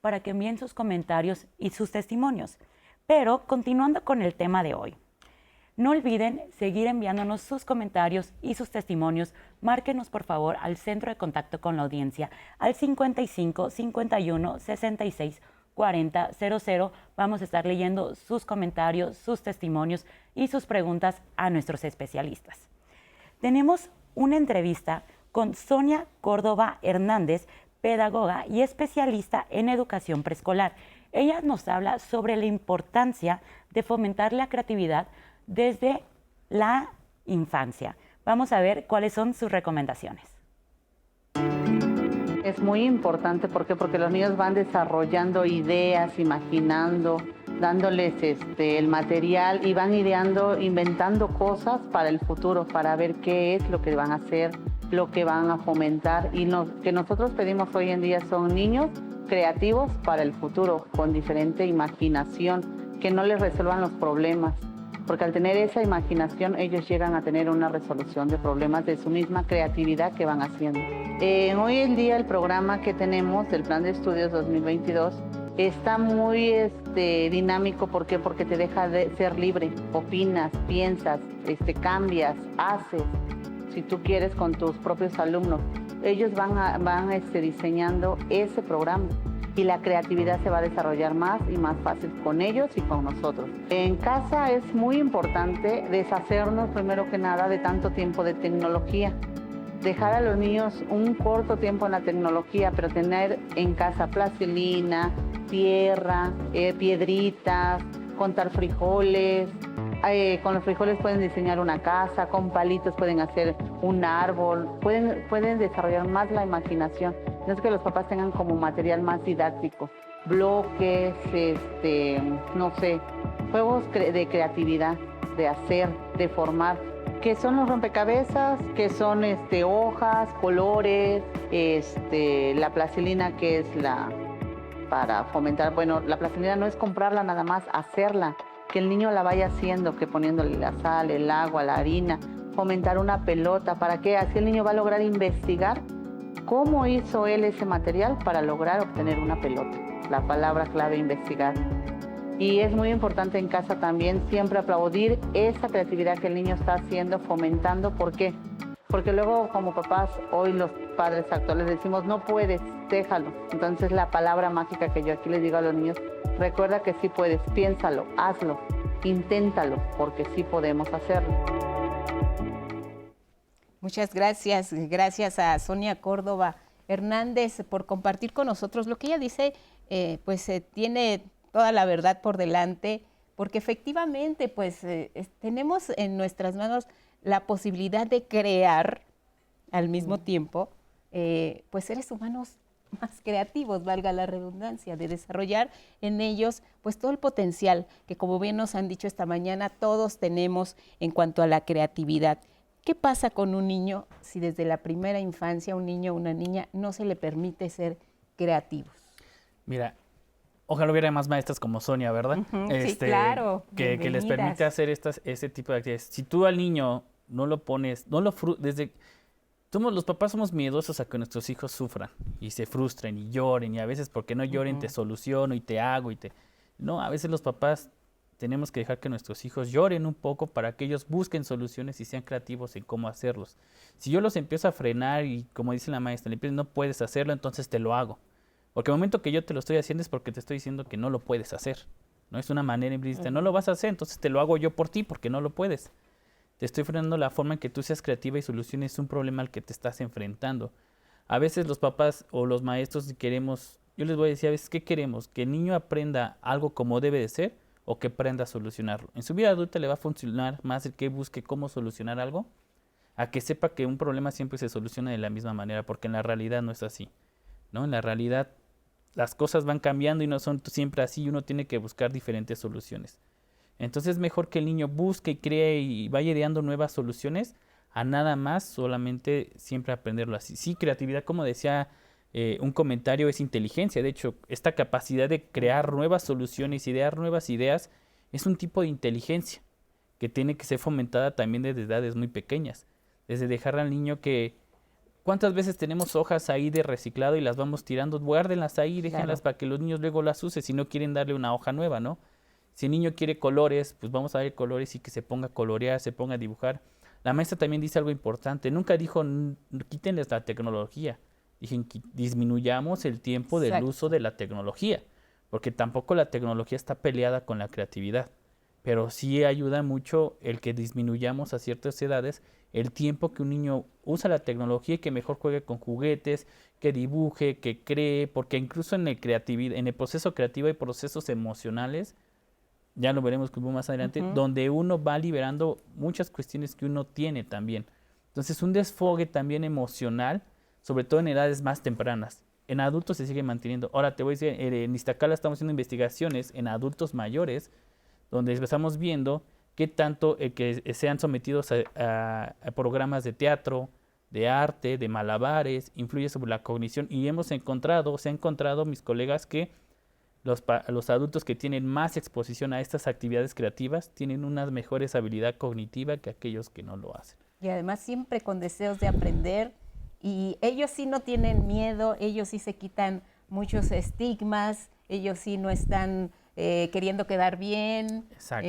Para que envíen sus comentarios y sus testimonios. Pero continuando con el tema de hoy, no olviden seguir enviándonos sus comentarios y sus testimonios. Márquenos por favor al centro de contacto con la audiencia al 55 51 66 40 00. Vamos a estar leyendo sus comentarios, sus testimonios y sus preguntas a nuestros especialistas. Tenemos una entrevista con Sonia Córdoba Hernández, pedagoga y especialista en educación preescolar. Ella nos habla sobre la importancia de fomentar la creatividad desde la infancia. Vamos a ver cuáles son sus recomendaciones. Es muy importante, ¿por qué? Porque los niños van desarrollando ideas, imaginando, dándoles el material y van ideando, inventando cosas para el futuro, para ver qué es lo que van a hacer, lo que van a fomentar. Y lo que nosotros pedimos hoy en día son niños creativos para el futuro, con diferente imaginación, que no les resuelvan los problemas. Porque al tener esa imaginación, ellos llegan a tener una resolución de problemas de su misma creatividad que van haciendo. Hoy en día el programa que tenemos del Plan de Estudios 2022 está muy dinámico. ¿Por qué? Porque te deja de ser libre. Opinas, piensas, cambias, haces, si tú quieres, con tus propios alumnos. Ellos van diseñando ese programa. Y la creatividad se va a desarrollar más y más fácil con ellos y con nosotros. En casa es muy importante deshacernos, primero que nada, de tanto tiempo de tecnología. Dejar a los niños un corto tiempo en la tecnología, pero tener en casa plastilina, tierra, piedritas, contar frijoles. Con los frijoles pueden diseñar una casa, con palitos pueden hacer un árbol, pueden desarrollar más la imaginación. No es que los papás tengan como material más didáctico, bloques, no sé, juegos de creatividad, de hacer, de formar, que son los rompecabezas, que son hojas, colores, la plastilina, que es para fomentar. Bueno, la plastilina no es comprarla nada más, hacerla, que el niño la vaya haciendo, que poniéndole la sal, el agua, la harina, fomentar una pelota. ¿Para qué? Así el niño va a lograr investigar cómo hizo él ese material para lograr obtener una pelota. La palabra clave, investigar. Y es muy importante en casa también siempre aplaudir esa creatividad que el niño está haciendo, fomentando. ¿Por qué? Porque luego como papás, hoy los padres actuales decimos, no puedes, déjalo. Entonces la palabra mágica que yo aquí les digo a los niños, recuerda que sí puedes, piénsalo, hazlo, inténtalo, porque sí podemos hacerlo. Muchas gracias. Gracias a Sonia Córdoba Hernández por compartir con nosotros. Lo que ella dice tiene toda la verdad por delante, porque efectivamente pues tenemos en nuestras manos la posibilidad de crear al mismo tiempo pues seres humanos más creativos, valga la redundancia, de desarrollar en ellos pues todo el potencial que, como bien nos han dicho esta mañana, todos tenemos en cuanto a la creatividad. ¿Qué pasa con un niño si desde la primera infancia un niño o una niña no se le permite ser creativos? Mira, ojalá hubiera más maestras como Sonia, ¿verdad? Sí, claro. Que les permite hacer este tipo de actividades. Si tú al niño no lo pones, los papás somos miedosos a que nuestros hijos sufran y se frustren y lloren, y a veces porque no lloren te soluciono y te hago No, a veces los papás tenemos que dejar que nuestros hijos lloren un poco para que ellos busquen soluciones y sean creativos en cómo hacerlos. Si yo los empiezo a frenar y, como dice la maestra, no puedes hacerlo, entonces te lo hago. Porque el momento que yo te lo estoy haciendo es porque te estoy diciendo que no lo puedes hacer. No es una manera implícita, no lo vas a hacer, entonces te lo hago yo por ti porque no lo puedes. Te estoy frenando la forma en que tú seas creativa y soluciones un problema al que te estás enfrentando. A veces los papás o los maestros queremos, yo les voy a decir a veces, ¿qué queremos? ¿Que el niño aprenda algo como debe de ser o que aprenda a solucionarlo? En su vida adulta le va a funcionar más el que busque cómo solucionar algo a que sepa que un problema siempre se soluciona de la misma manera, porque en la realidad no es así, ¿no? En la realidad las cosas van cambiando y no son siempre así, y uno tiene que buscar diferentes soluciones. Entonces es mejor que el niño busque y cree y vaya ideando nuevas soluciones a nada más solamente siempre aprenderlo así. Sí, creatividad, como decía un comentario, es inteligencia. De hecho, esta capacidad de crear nuevas soluciones, idear nuevas ideas, es un tipo de inteligencia que tiene que ser fomentada también desde edades muy pequeñas. Desde dejar al niño que... ¿Cuántas veces tenemos hojas ahí de reciclado y las vamos tirando? Guárdenlas ahí, déjenlas para que los niños luego las usen si no quieren darle una hoja nueva, ¿no? Si el niño quiere colores, pues vamos a darle colores y que se ponga a colorear, se ponga a dibujar. La maestra también dice algo importante. Nunca dijo, quítenles la tecnología. Dijeron, disminuyamos el tiempo del uso de la tecnología. Porque tampoco la tecnología está peleada con la creatividad. Pero sí ayuda mucho el que disminuyamos a ciertas edades el tiempo que un niño usa la tecnología y que mejor juegue con juguetes, que dibuje, que cree. Porque incluso en el proceso creativo hay procesos emocionales, ya lo veremos más adelante, donde uno va liberando muchas cuestiones que uno tiene también. Entonces, un desfogue también emocional, sobre todo en edades más tempranas. En adultos se sigue manteniendo. Ahora te voy a decir, en Iztacala estamos haciendo investigaciones en adultos mayores, donde estamos viendo qué tanto que sean sometidos a programas de teatro, de arte, de malabares, influye sobre la cognición. Y se ha encontrado mis colegas que los adultos que tienen más exposición a estas actividades creativas tienen una mejores habilidad cognitiva que aquellos que no lo hacen. Y además siempre con deseos de aprender, y ellos sí no tienen miedo, ellos sí se quitan muchos estigmas, ellos sí no están queriendo quedar bien. Exacto.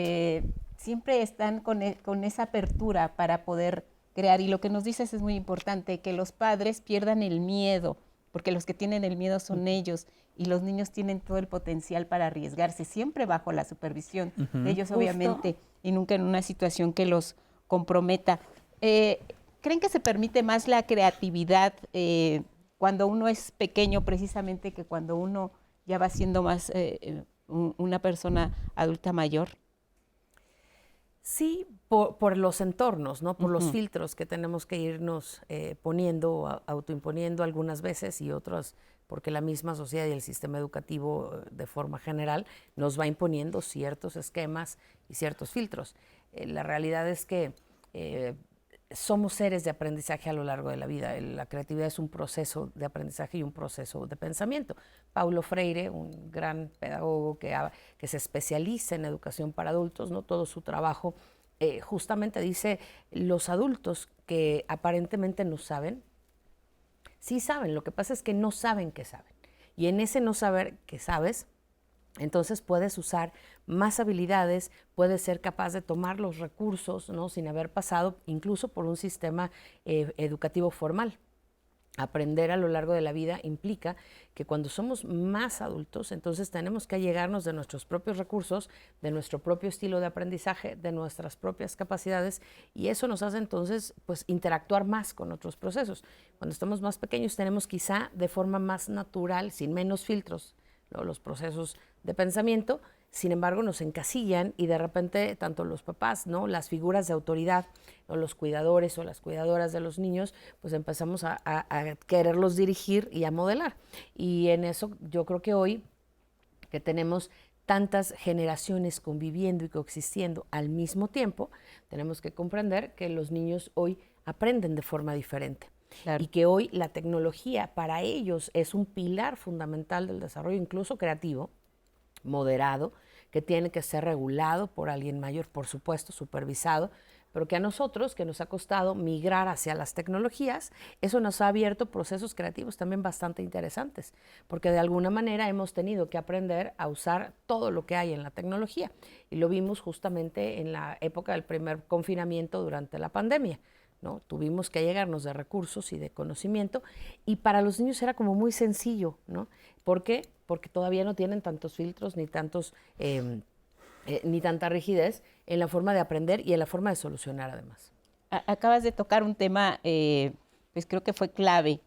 Siempre están con esa apertura para poder crear. Y lo que nos dices es muy importante, que los padres pierdan el miedo, porque los que tienen el miedo son ellos, y los niños tienen todo el potencial para arriesgarse, siempre bajo la supervisión de ellos, obviamente, y nunca en una situación que los comprometa. ¿Creen que se permite más la creatividad cuando uno es pequeño, precisamente, que cuando uno ya va siendo más una persona adulta mayor? Sí, por los entornos, ¿no? Por los filtros que tenemos que irnos poniendo, autoimponiendo algunas veces, y otras porque la misma sociedad y el sistema educativo de forma general nos va imponiendo ciertos esquemas y ciertos filtros. La realidad es que somos seres de aprendizaje a lo largo de la vida. La creatividad es un proceso de aprendizaje y un proceso de pensamiento. Paulo Freire, un gran pedagogo que se especializa en educación para adultos, ¿no? Todo su trabajo justamente dice, los adultos que aparentemente no saben, sí saben, lo que pasa es que no saben que saben. Y en ese no saber que sabes, entonces puedes usar más habilidades, puedes ser capaz de tomar los recursos, ¿no? Sin haber pasado incluso por un sistema educativo formal. Aprender a lo largo de la vida implica que cuando somos más adultos, entonces tenemos que allegarnos de nuestros propios recursos, de nuestro propio estilo de aprendizaje, de nuestras propias capacidades, y eso nos hace entonces pues interactuar más con otros procesos. Cuando estamos más pequeños tenemos quizá de forma más natural, sin menos filtros, ¿no? Los procesos de pensamiento. Sin embargo, nos encasillan y de repente tanto los papás, ¿no? Las figuras de autoridad, o los cuidadores o las cuidadoras de los niños, pues empezamos a quererlos dirigir y a modelar. Y en eso yo creo que hoy que tenemos tantas generaciones conviviendo y coexistiendo al mismo tiempo, tenemos que comprender que los niños hoy aprenden de forma diferente. Claro. Y que hoy la tecnología para ellos es un pilar fundamental del desarrollo incluso creativo, moderado, que tiene que ser regulado por alguien mayor, por supuesto, supervisado, pero que a nosotros, que nos ha costado migrar hacia las tecnologías, eso nos ha abierto procesos creativos también bastante interesantes, porque de alguna manera hemos tenido que aprender a usar todo lo que hay en la tecnología, y lo vimos justamente en la época del primer confinamiento durante la pandemia, ¿no? Tuvimos que llegarnos de recursos y de conocimiento, y para los niños era como muy sencillo, ¿no? ¿Por qué? Porque todavía no tienen tantos filtros ni tanta rigidez en la forma de aprender y en la forma de solucionar además. Acabas de tocar un tema, pues creo que fue clave,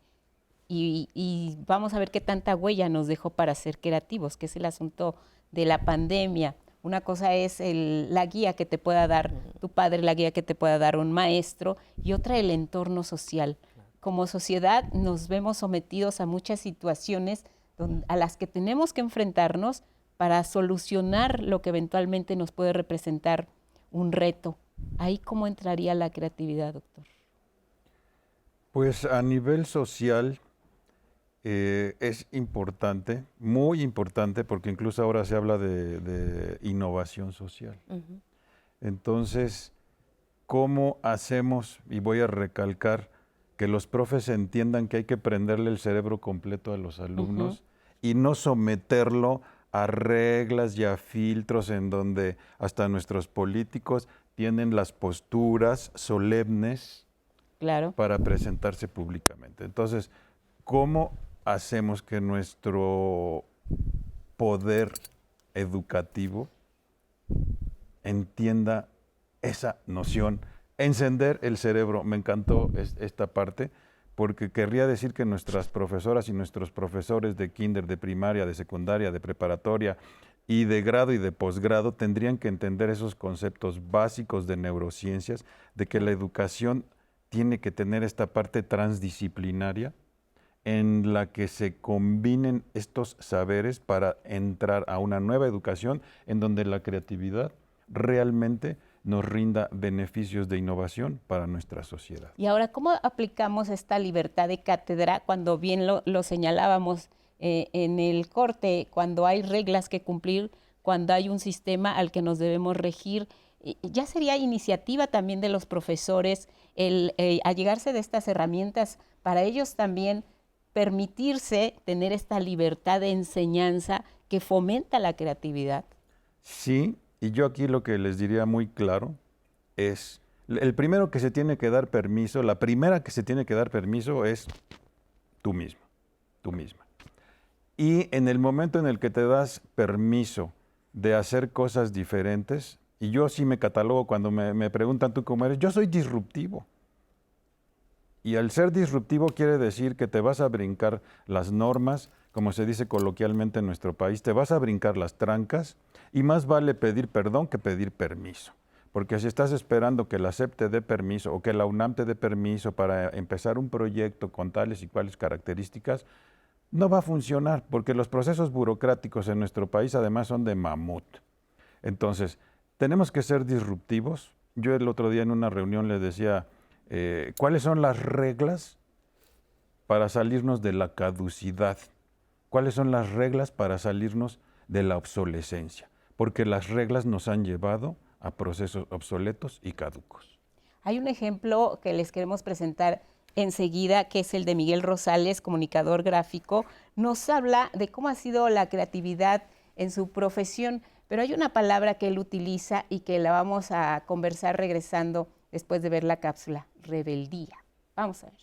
y vamos a ver qué tanta huella nos dejó para ser creativos, que es el asunto de la pandemia. Una cosa es la guía que te pueda dar tu padre, la guía que te pueda dar un maestro, y otra el entorno social. Como sociedad nos vemos sometidos a muchas situaciones a las que tenemos que enfrentarnos para solucionar lo que eventualmente nos puede representar un reto. ¿Ahí cómo entraría la creatividad, doctor? Pues a nivel social es importante, muy importante, porque incluso ahora se habla de innovación social. Uh-huh. Entonces, ¿cómo hacemos? Y voy a recalcar que los profes entiendan que hay que prenderle el cerebro completo a los alumnos, uh-huh, y no someterlo a reglas y a filtros en donde hasta nuestros políticos tienen las posturas solemnes, claro, para presentarse públicamente. Entonces, ¿cómo hacemos que nuestro poder educativo entienda esa noción? Encender el cerebro, me encantó esta parte, porque querría decir que nuestras profesoras y nuestros profesores de kinder, de primaria, de secundaria, de preparatoria y de grado y de posgrado tendrían que entender esos conceptos básicos de neurociencias, de que la educación tiene que tener esta parte transdisciplinaria en la que se combinen estos saberes para entrar a una nueva educación en donde la creatividad realmente nos rinda beneficios de innovación para nuestra sociedad. Y ahora, ¿cómo aplicamos esta libertad de cátedra cuando bien lo señalábamos en el corte, cuando hay reglas que cumplir, cuando hay un sistema al que nos debemos regir? Ya sería iniciativa también de los profesores el allegarse de estas herramientas para ellos también permitirse tener esta libertad de enseñanza que fomenta la creatividad. Sí. Y yo aquí lo que les diría muy claro es, el primero que se tiene que dar permiso, la primera que se tiene que dar permiso es tú mismo, tú misma. Y en el momento en el que te das permiso de hacer cosas diferentes, y yo sí me catalogo cuando me preguntan tú cómo eres, yo soy disruptivo. Y al ser disruptivo quiere decir que te vas a brincar las normas, como se dice coloquialmente en nuestro país, te vas a brincar las trancas, y más vale pedir perdón que pedir permiso. Porque si estás esperando que la SEP te dé permiso o que la UNAM te dé permiso para empezar un proyecto con tales y cuales características, no va a funcionar, porque los procesos burocráticos en nuestro país además son de mamut. Entonces, tenemos que ser disruptivos. Yo el otro día en una reunión les decía, ¿cuáles son las reglas para salirnos de la caducidad? ¿Cuáles son las reglas para salirnos de la obsolescencia? Porque las reglas nos han llevado a procesos obsoletos y caducos. Hay un ejemplo que les queremos presentar enseguida, que es el de Miguel Rosales, comunicador gráfico. Nos habla de cómo ha sido la creatividad en su profesión, pero hay una palabra que él utiliza y que la vamos a conversar regresando después de ver la cápsula: rebeldía. Vamos a ver.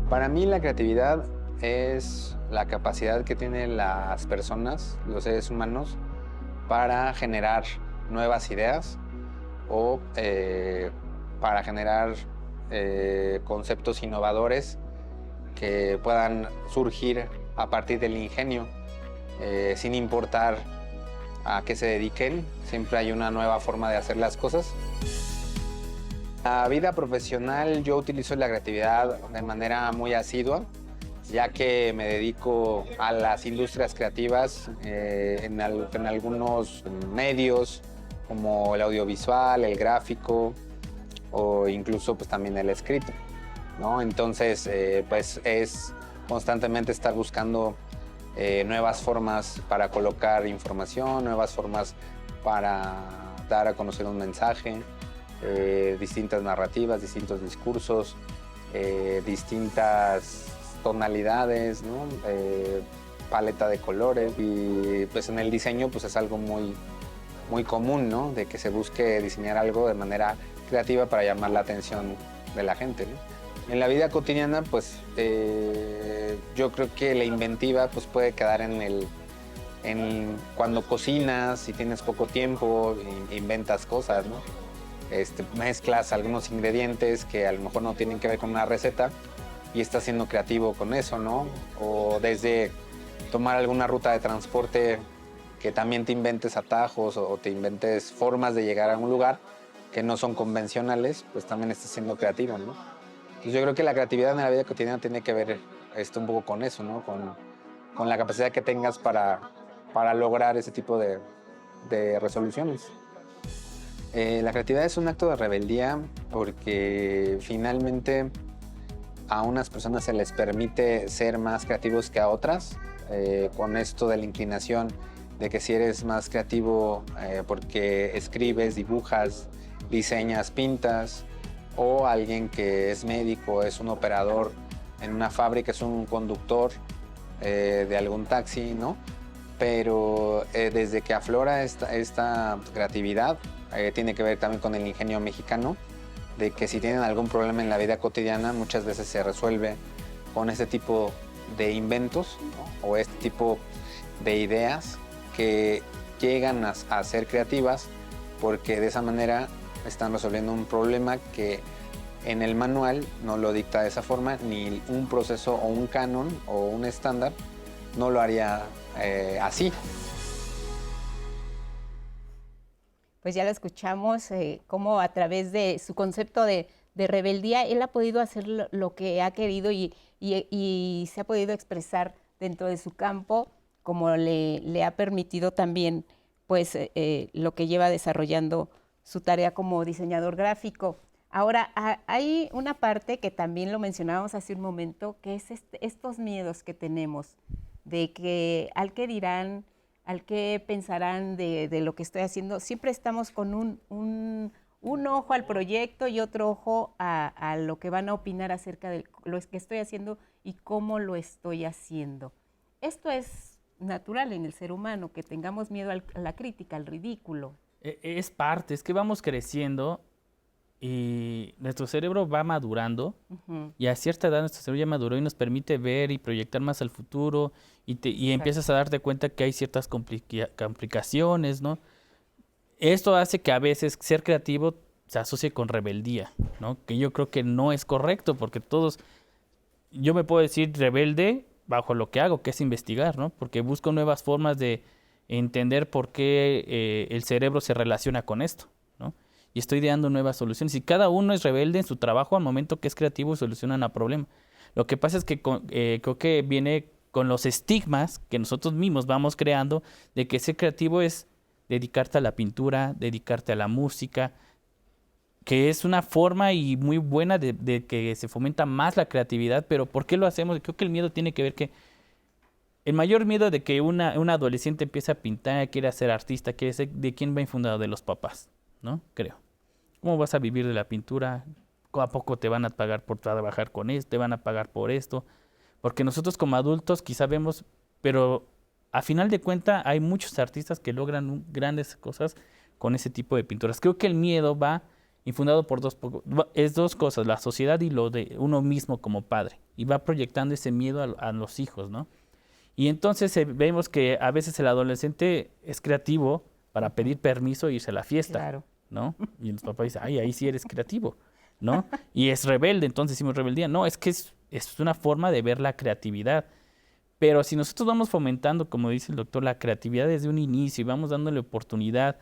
Para mí la creatividad es la capacidad que tienen las personas, los seres humanos, para generar nuevas ideas o para generar conceptos innovadores que puedan surgir a partir del ingenio, sin importar a qué se dediquen, siempre hay una nueva forma de hacer las cosas. En la vida profesional yo utilizo la creatividad de manera muy asidua, ya que me dedico a las industrias creativas en algunos medios, como el audiovisual, el gráfico o incluso pues también el escrito, ¿no? Entonces pues es constantemente estar buscando nuevas formas para colocar información, nuevas formas para dar a conocer un mensaje, distintas narrativas, distintos discursos, distintas tonalidades, ¿no? Paleta de colores, y pues en el diseño pues es algo muy común, ¿no? De que se busque diseñar algo de manera creativa para llamar la atención de la gente, ¿no? En la vida cotidiana pues yo creo que la inventiva pues puede quedar cuando cocinas y tienes poco tiempo, inventas cosas, ¿no? Mezclas algunos ingredientes que a lo mejor no tienen que ver con una receta y estás siendo creativo con eso, ¿no? O desde tomar alguna ruta de transporte que también te inventes atajos o te inventes formas de llegar a un lugar que no son convencionales, pues también estás siendo creativo, ¿no? Entonces yo creo que la creatividad en la vida cotidiana tiene que ver un poco con eso, ¿no? Con la capacidad que tengas para lograr ese tipo de resoluciones. La creatividad es un acto de rebeldía porque finalmente a unas personas se les permite ser más creativos que a otras, con esto de la inclinación de que si eres más creativo porque escribes, dibujas, diseñas, pintas, o alguien que es médico, es un operador en una fábrica, es un conductor de algún taxi, ¿no? Pero desde que aflora esta creatividad, tiene que ver también con el ingenio mexicano, de que si tienen algún problema en la vida cotidiana, muchas veces se resuelve con este tipo de inventos, ¿no? O este tipo de ideas que llegan a ser creativas porque de esa manera están resolviendo un problema que en el manual no lo dicta de esa forma, ni un proceso o un canon o un estándar no lo haría así. Pues ya lo escuchamos, cómo a través de su concepto de rebeldía, él ha podido hacer lo que ha querido y se ha podido expresar dentro de su campo, como le ha permitido también pues, lo que lleva desarrollando su tarea como diseñador gráfico. Ahora, hay una parte que también lo mencionábamos hace un momento, que es estos miedos que tenemos, de que al que dirán, al que pensarán de lo que estoy haciendo. Siempre estamos con un ojo al proyecto y otro ojo a lo que van a opinar acerca de lo que estoy haciendo y cómo lo estoy haciendo. Esto es natural en el ser humano, que tengamos miedo a la crítica, al ridículo. Es parte, es que vamos creciendo y nuestro cerebro va madurando, y a cierta edad nuestro cerebro ya maduró y nos permite ver y proyectar más al futuro y empiezas a darte cuenta que hay ciertas complicaciones, ¿no? Esto hace que a veces ser creativo se asocie con rebeldía, ¿no? Que yo creo que no es correcto, porque yo me puedo decir rebelde bajo lo que hago, que es investigar, ¿no? Porque busco nuevas formas de entender por qué el cerebro se relaciona con esto, ¿no? Y estoy ideando nuevas soluciones. Y cada uno es rebelde en su trabajo al momento que es creativo y solucionan el problema. Lo que pasa es que creo que viene con los estigmas que nosotros mismos vamos creando de que ser creativo es dedicarte a la pintura, dedicarte a la música, que es una forma y muy buena de que se fomenta más la creatividad, pero ¿por qué lo hacemos? Creo que el miedo tiene que ver que el mayor miedo de que una adolescente empiece a pintar, quiere ser artista, quiere ser, ¿de quién va infundado? De los papás, ¿no? Creo. ¿Cómo vas a vivir de la pintura? ¿A poco te van a pagar por trabajar con esto? ¿Te van a pagar por esto? Porque nosotros como adultos quizá vemos, pero a final de cuentas hay muchos artistas que logran grandes cosas con ese tipo de pinturas. Creo que el miedo va infundado por dos cosas, la sociedad y lo de uno mismo como padre. Y va proyectando ese miedo a los hijos, ¿no? Y entonces vemos que a veces el adolescente es creativo para pedir permiso e irse a la fiesta, claro, ¿no? Y los papás dicen, ay, ahí sí eres creativo, ¿no? Y es rebelde, entonces decimos rebeldía. No, es que es una forma de ver la creatividad. Pero si nosotros vamos fomentando, como dice el doctor, la creatividad desde un inicio y vamos dándole oportunidad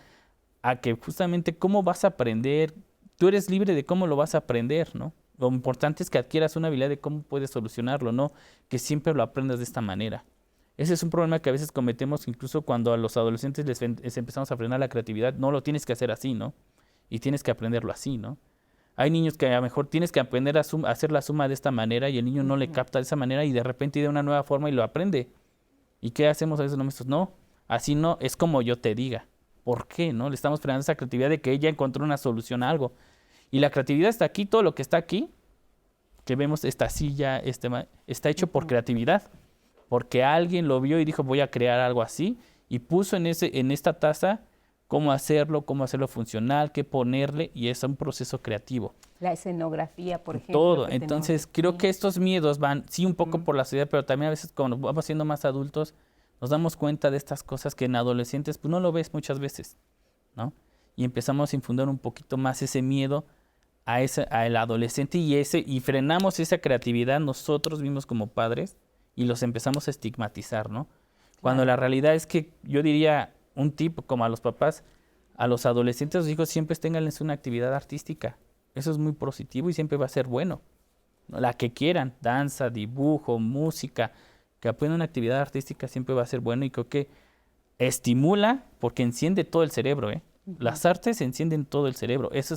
a que justamente cómo vas a aprender, tú eres libre de cómo lo vas a aprender, ¿no? Lo importante es que adquieras una habilidad de cómo puedes solucionarlo, no que siempre lo aprendas de esta manera. Ese es un problema que a veces cometemos incluso cuando a los adolescentes les empezamos a frenar la creatividad. No lo tienes que hacer así, ¿no? Y tienes que aprenderlo así, ¿no? Hay niños que a lo mejor tienes que aprender a hacer la suma de esta manera y el niño no le capta de esa manera y de repente de una nueva forma y lo aprende. ¿Y qué hacemos a veces los maestros? No, así no, es como yo te diga. ¿Por qué? ¿No? Le estamos frenando esa creatividad de que ella encontró una solución a algo. Y la creatividad está aquí, todo lo que está aquí, que vemos esta silla, está hecho por creatividad. Porque alguien lo vio y dijo, voy a crear algo así, y puso en esta taza cómo hacerlo funcional, qué ponerle, y es un proceso creativo. La escenografía, por ejemplo. Todo. Entonces, creo que estos miedos van, sí, un poco por la sociedad, pero también a veces cuando vamos siendo más adultos, nos damos cuenta de estas cosas que en adolescentes, pues no lo ves muchas veces, ¿no? Y empezamos a infundir un poquito más ese miedo al adolescente y frenamos esa creatividad nosotros mismos como padres y los empezamos a estigmatizar, ¿no? Cuando la realidad es que yo diría un tip como a los papás, a los adolescentes, los hijos siempre ténganles una actividad artística. Eso es muy positivo y siempre va a ser bueno, ¿no? La que quieran, danza, dibujo, música, que aprendan una actividad artística siempre va a ser bueno y creo que estimula porque enciende todo el cerebro, ¿eh? Las artes encienden todo el cerebro. Eso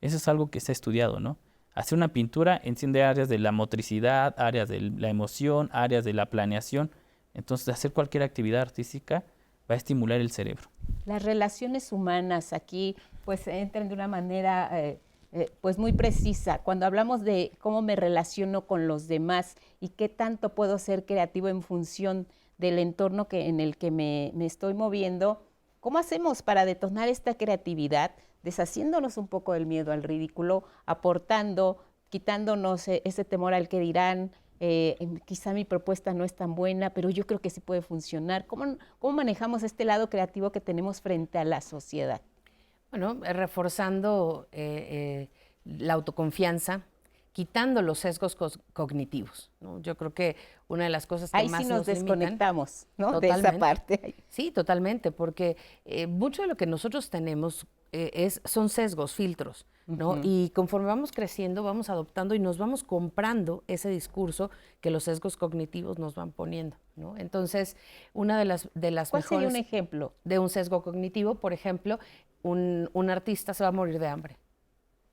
es algo que se ha estudiado, ¿no? Hacer una pintura enciende áreas de la motricidad, áreas de la emoción, áreas de la planeación. Entonces, hacer cualquier actividad artística va a estimular el cerebro. Las relaciones humanas aquí pues entran de una manera pues muy precisa. Cuando hablamos de cómo me relaciono con los demás y qué tanto puedo ser creativo en función del entorno en el que me estoy moviendo, ¿cómo hacemos para detonar esta creatividad, deshaciéndonos un poco del miedo al ridículo, aportando, quitándonos ese temor al que dirán? Quizá mi propuesta no es tan buena, pero yo creo que sí puede funcionar. ¿Cómo manejamos este lado creativo que tenemos frente a la sociedad? Bueno, reforzando la autoconfianza, quitando los sesgos cognitivos, ¿no? Yo creo que una de las cosas que ahí más sí nos desconectamos, ¿no? Totalmente. De esa parte. Sí, totalmente, porque mucho de lo que nosotros tenemos son sesgos, filtros, ¿no? Y conforme vamos creciendo, vamos adoptando y nos vamos comprando ese discurso que los sesgos cognitivos nos van poniendo, ¿no? Entonces, una de las ¿Cuál sería un ejemplo de un sesgo cognitivo? Por ejemplo, un artista se va a morir de hambre.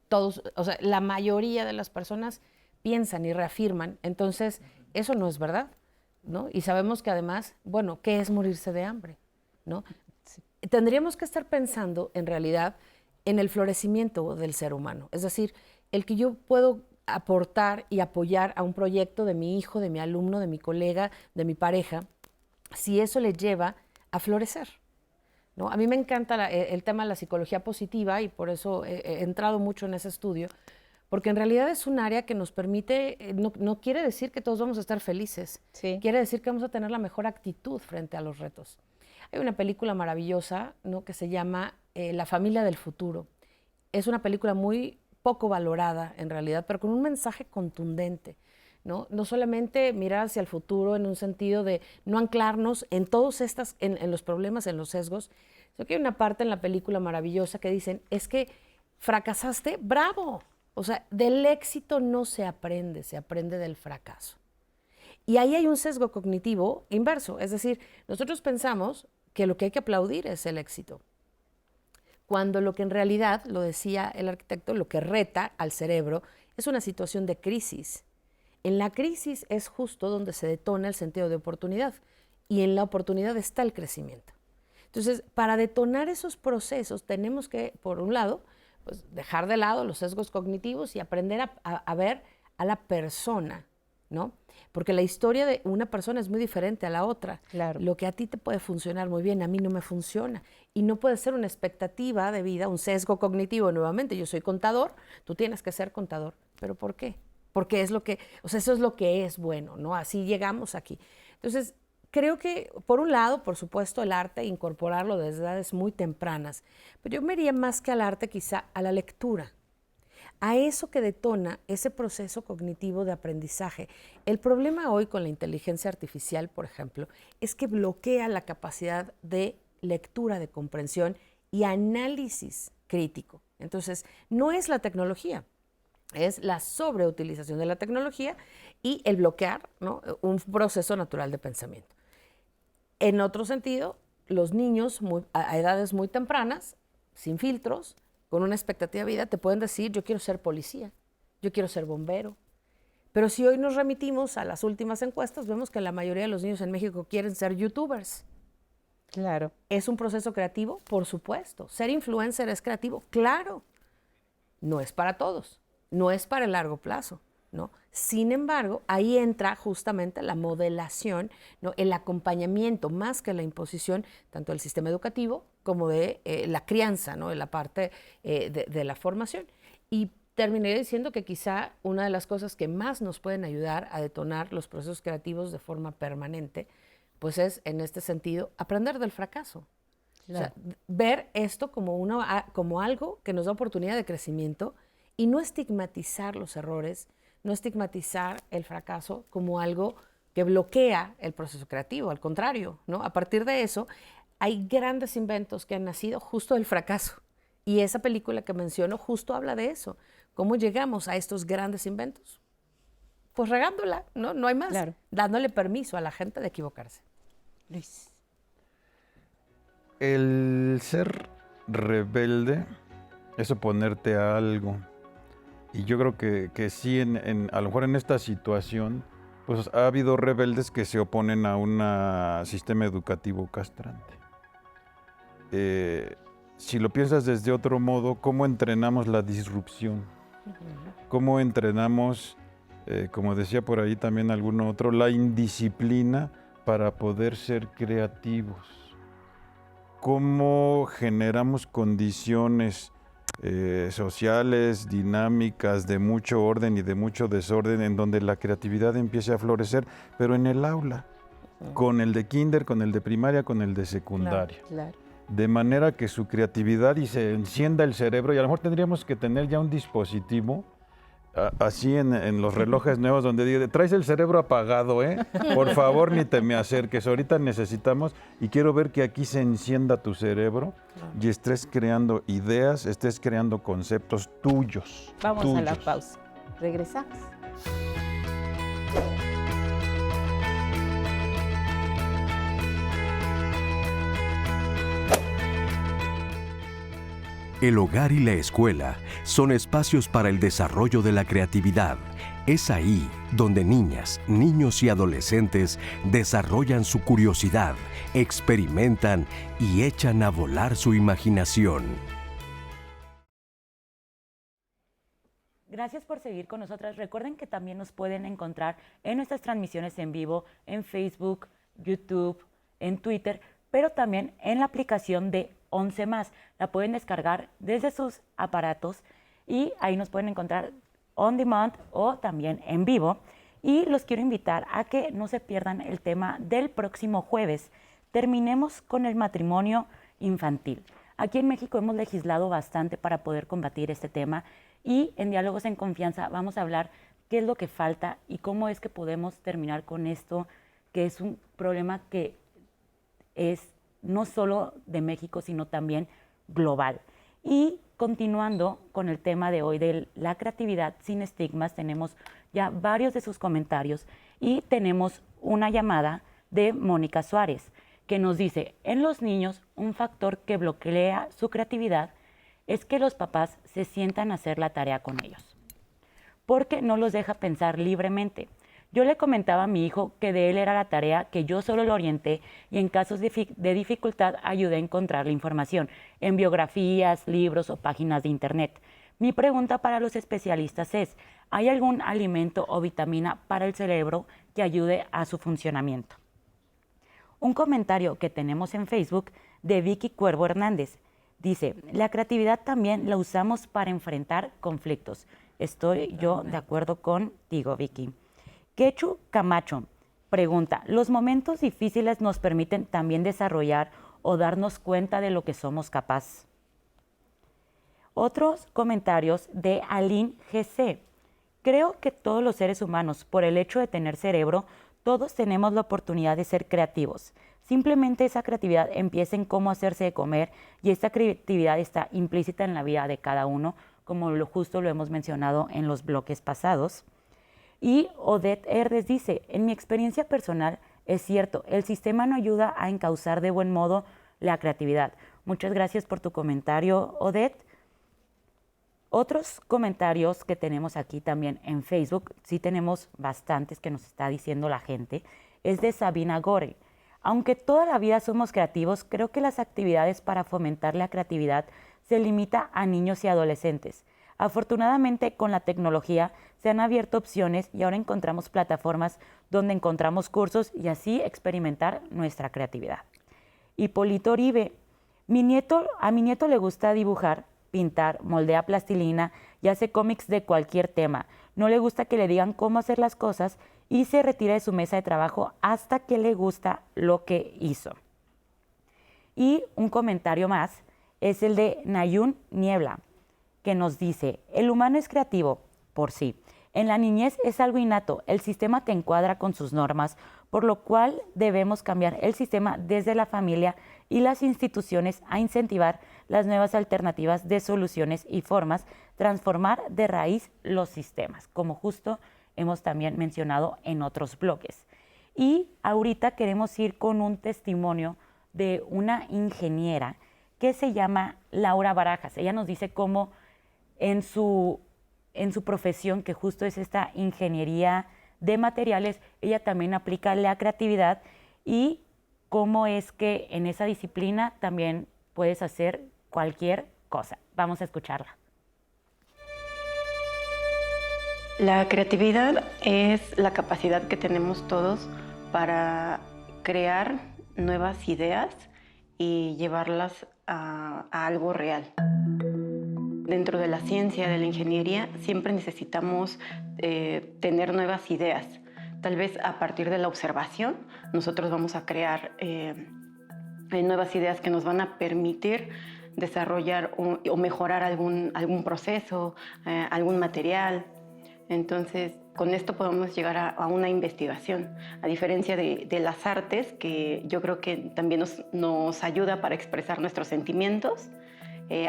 Todos, o sea, la mayoría de las personas piensan y reafirman, entonces eso no es verdad, ¿no? Y sabemos que además, bueno, ¿qué es morirse de hambre? ¿No? Sí. Tendríamos que estar pensando en realidad en el florecimiento del ser humano, es decir, el que yo puedo aportar y apoyar a un proyecto de mi hijo, de mi alumno, de mi colega, de mi pareja, si eso le lleva a florecer, ¿no? A mí me encanta el tema de la psicología positiva y por eso he entrado mucho en ese estudio, porque en realidad es un área que nos permite, no quiere decir que todos vamos a estar felices, sí. Quiere decir que vamos a tener la mejor actitud frente a los retos. Hay una película maravillosa, ¿no?, que se llama La familia del futuro. Es una película muy poco valorada en realidad, pero con un mensaje contundente, ¿no? No solamente mirar hacia el futuro en un sentido de no anclarnos en todos en los problemas, en los sesgos, sino que hay una parte en la película maravillosa que dicen, es que fracasaste, ¡bravo! O sea, del éxito no se aprende del fracaso. Y ahí hay un sesgo cognitivo inverso, es decir, nosotros pensamos que lo que hay que aplaudir es el éxito, cuando lo que en realidad, lo decía el arquitecto, lo que reta al cerebro es una situación de crisis. En la crisis es justo donde se detona el sentido de oportunidad y en la oportunidad está el crecimiento. Entonces, para detonar esos procesos tenemos que, por un lado, pues, dejar de lado los sesgos cognitivos y aprender a ver a la persona, ¿no? Porque la historia de una persona es muy diferente a la otra. Claro. Lo que a ti te puede funcionar muy bien, a mí no me funciona. Y no puede ser una expectativa de vida, un sesgo cognitivo nuevamente. Yo soy contador, tú tienes que ser contador. ¿Pero por qué? Porque es lo que, o sea, eso es lo que es bueno, ¿no? Así llegamos aquí. Entonces, creo que, por un lado, por supuesto, el arte, incorporarlo desde edades muy tempranas. Pero yo me iría más que al arte, quizá, a la lectura. a eso que detona ese proceso cognitivo de aprendizaje. El problema hoy con la inteligencia artificial, por ejemplo, es que bloquea la capacidad de lectura, de comprensión y análisis crítico. Entonces, no es la tecnología, es la sobreutilización de la tecnología y el bloquear, ¿no?, un proceso natural de pensamiento. En otro sentido, los niños a edades muy tempranas, sin filtros, con una expectativa de vida, te pueden decir, yo quiero ser policía, yo quiero ser bombero. Pero si hoy nos remitimos a las últimas encuestas, vemos que la mayoría de los niños en México quieren ser youtubers. Claro. ¿Es un proceso creativo? Por supuesto. ¿Ser influencer es creativo? Claro. No es para todos, no es para el largo plazo, ¿no? Sin embargo, ahí entra justamente la modelación, ¿no?, el acompañamiento, más que la imposición, tanto del sistema educativo como de la crianza, ¿no?, de la parte de la formación. Y terminé diciendo que quizá una de las cosas que más nos pueden ayudar a detonar los procesos creativos de forma permanente, pues es, en este sentido, aprender del fracaso. Claro. O sea, ver esto como algo que nos da oportunidad de crecimiento y no estigmatizar los errores, no estigmatizar el fracaso como algo que bloquea el proceso creativo, al contrario, ¿no? A partir de eso, hay grandes inventos que han nacido justo del fracaso. Y esa película que menciono justo habla de eso. ¿Cómo llegamos a estos grandes inventos? Pues regándola, ¿no? No hay más. Claro. Dándole permiso a la gente de equivocarse. Luis. El ser rebelde es oponerte a algo. Y yo creo que sí, a lo mejor en esta situación, pues ha habido rebeldes que se oponen a un sistema educativo castrante. Si lo piensas desde otro modo, ¿cómo entrenamos la disrupción? ¿Cómo entrenamos, como decía por ahí también alguno otro, la indisciplina para poder ser creativos? ¿Cómo generamos condiciones sociales, dinámicas, de mucho orden y de mucho desorden, en donde la creatividad empiece a florecer, pero en el aula, con el de kinder, con el de primaria, con el de secundaria? Claro. De manera que su creatividad y se encienda el cerebro, y a lo mejor tendríamos que tener ya un dispositivo, así en los relojes nuevos, donde diga, traes el cerebro apagado, por favor ni te me acerques, ahorita necesitamos, y quiero ver que aquí se encienda tu cerebro y estés creando ideas, estés creando conceptos tuyos. Vamos a la pausa, regresamos. El hogar y la escuela son espacios para el desarrollo de la creatividad. Es ahí donde niñas, niños y adolescentes desarrollan su curiosidad, experimentan y echan a volar su imaginación. Gracias por seguir con nosotras. Recuerden que también nos pueden encontrar en nuestras transmisiones en vivo, en Facebook, YouTube, en Twitter, pero también en la aplicación de 11 más. La pueden descargar desde sus aparatos y ahí nos pueden encontrar on demand o también en vivo. Y los quiero invitar a que no se pierdan el tema del próximo jueves. Terminemos con el matrimonio infantil. Aquí en México hemos legislado bastante para poder combatir este tema y en Diálogos en Confianza vamos a hablar qué es lo que falta y cómo es que podemos terminar con esto, que es un problema que es no solo de México, sino también global. Y continuando con el tema de hoy de la creatividad sin estigmas, tenemos ya varios de sus comentarios y tenemos una llamada de Mónica Suárez, que nos dice, en los niños un factor que bloquea su creatividad es que los papás se sientan a hacer la tarea con ellos, porque no los deja pensar libremente. Yo le comentaba a mi hijo que de él era la tarea, que yo solo lo orienté y en casos de dificultad ayudé a encontrar la información en biografías, libros o páginas de internet. Mi pregunta para los especialistas es, ¿hay algún alimento o vitamina para el cerebro que ayude a su funcionamiento? Un comentario que tenemos en Facebook de Vicky Cuervo Hernández dice, la creatividad también la usamos para enfrentar conflictos. Estoy yo de acuerdo contigo, Vicky. Quechu Camacho pregunta, ¿los momentos difíciles nos permiten también desarrollar o darnos cuenta de lo que somos capaces? Otros comentarios de Aline GC. Creo que todos los seres humanos, por el hecho de tener cerebro, todos tenemos la oportunidad de ser creativos. Simplemente esa creatividad empieza en cómo hacerse de comer y esta creatividad está implícita en la vida de cada uno, como justo lo hemos mencionado en los bloques pasados. Y Odette Herdes dice, en mi experiencia personal, es cierto, el sistema no ayuda a encauzar de buen modo la creatividad. Muchas gracias por tu comentario, Odette. Otros comentarios que tenemos aquí también en Facebook, sí tenemos bastantes que nos está diciendo la gente, es de Sabina Gore. Aunque toda la vida somos creativos, creo que las actividades para fomentar la creatividad se limita a niños y adolescentes. Afortunadamente, con la tecnología se han abierto opciones y ahora encontramos plataformas donde encontramos cursos y así experimentar nuestra creatividad. Hipólito Oribe, a mi nieto le gusta dibujar, pintar, moldea plastilina y hace cómics de cualquier tema. No le gusta que le digan cómo hacer las cosas y se retira de su mesa de trabajo hasta que le gusta lo que hizo. Y un comentario más es el de Nayun Niebla, que nos dice, el humano es creativo por sí. En la niñez es algo innato, el sistema te encuadra con sus normas, por lo cual debemos cambiar el sistema desde la familia y las instituciones a incentivar las nuevas alternativas de soluciones y formas, transformar de raíz los sistemas, como justo hemos también mencionado en otros bloques. Y ahorita queremos ir con un testimonio de una ingeniera que se llama Laura Barajas. Ella nos dice cómo en su profesión, que justo es esta ingeniería de materiales, ella también aplica la creatividad y cómo es que en esa disciplina también puedes hacer cualquier cosa. Vamos a escucharla. La creatividad es la capacidad que tenemos todos para crear nuevas ideas y llevarlas a algo real. Dentro de la ciencia, de la ingeniería, siempre necesitamos tener nuevas ideas. Tal vez a partir de la observación, nosotros vamos a crear nuevas ideas que nos van a permitir desarrollar o mejorar algún proceso, algún material. Entonces, con esto podemos llegar a una investigación, a diferencia de las artes, que yo creo que también nos ayuda para expresar nuestros sentimientos.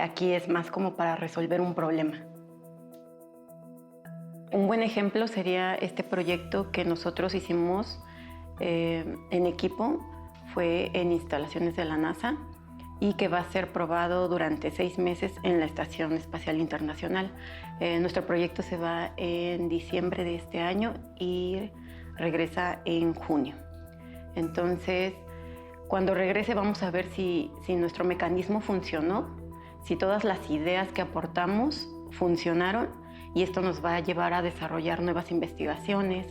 Aquí es más como para resolver un problema. Un buen ejemplo sería este proyecto que nosotros hicimos en equipo, fue en instalaciones de la NASA y que va a ser probado durante 6 meses en la Estación Espacial Internacional. Nuestro proyecto se va en diciembre de este año y regresa en junio. Entonces, cuando regrese vamos a ver si nuestro mecanismo funcionó, si todas las ideas que aportamos funcionaron, y esto nos va a llevar a desarrollar nuevas investigaciones,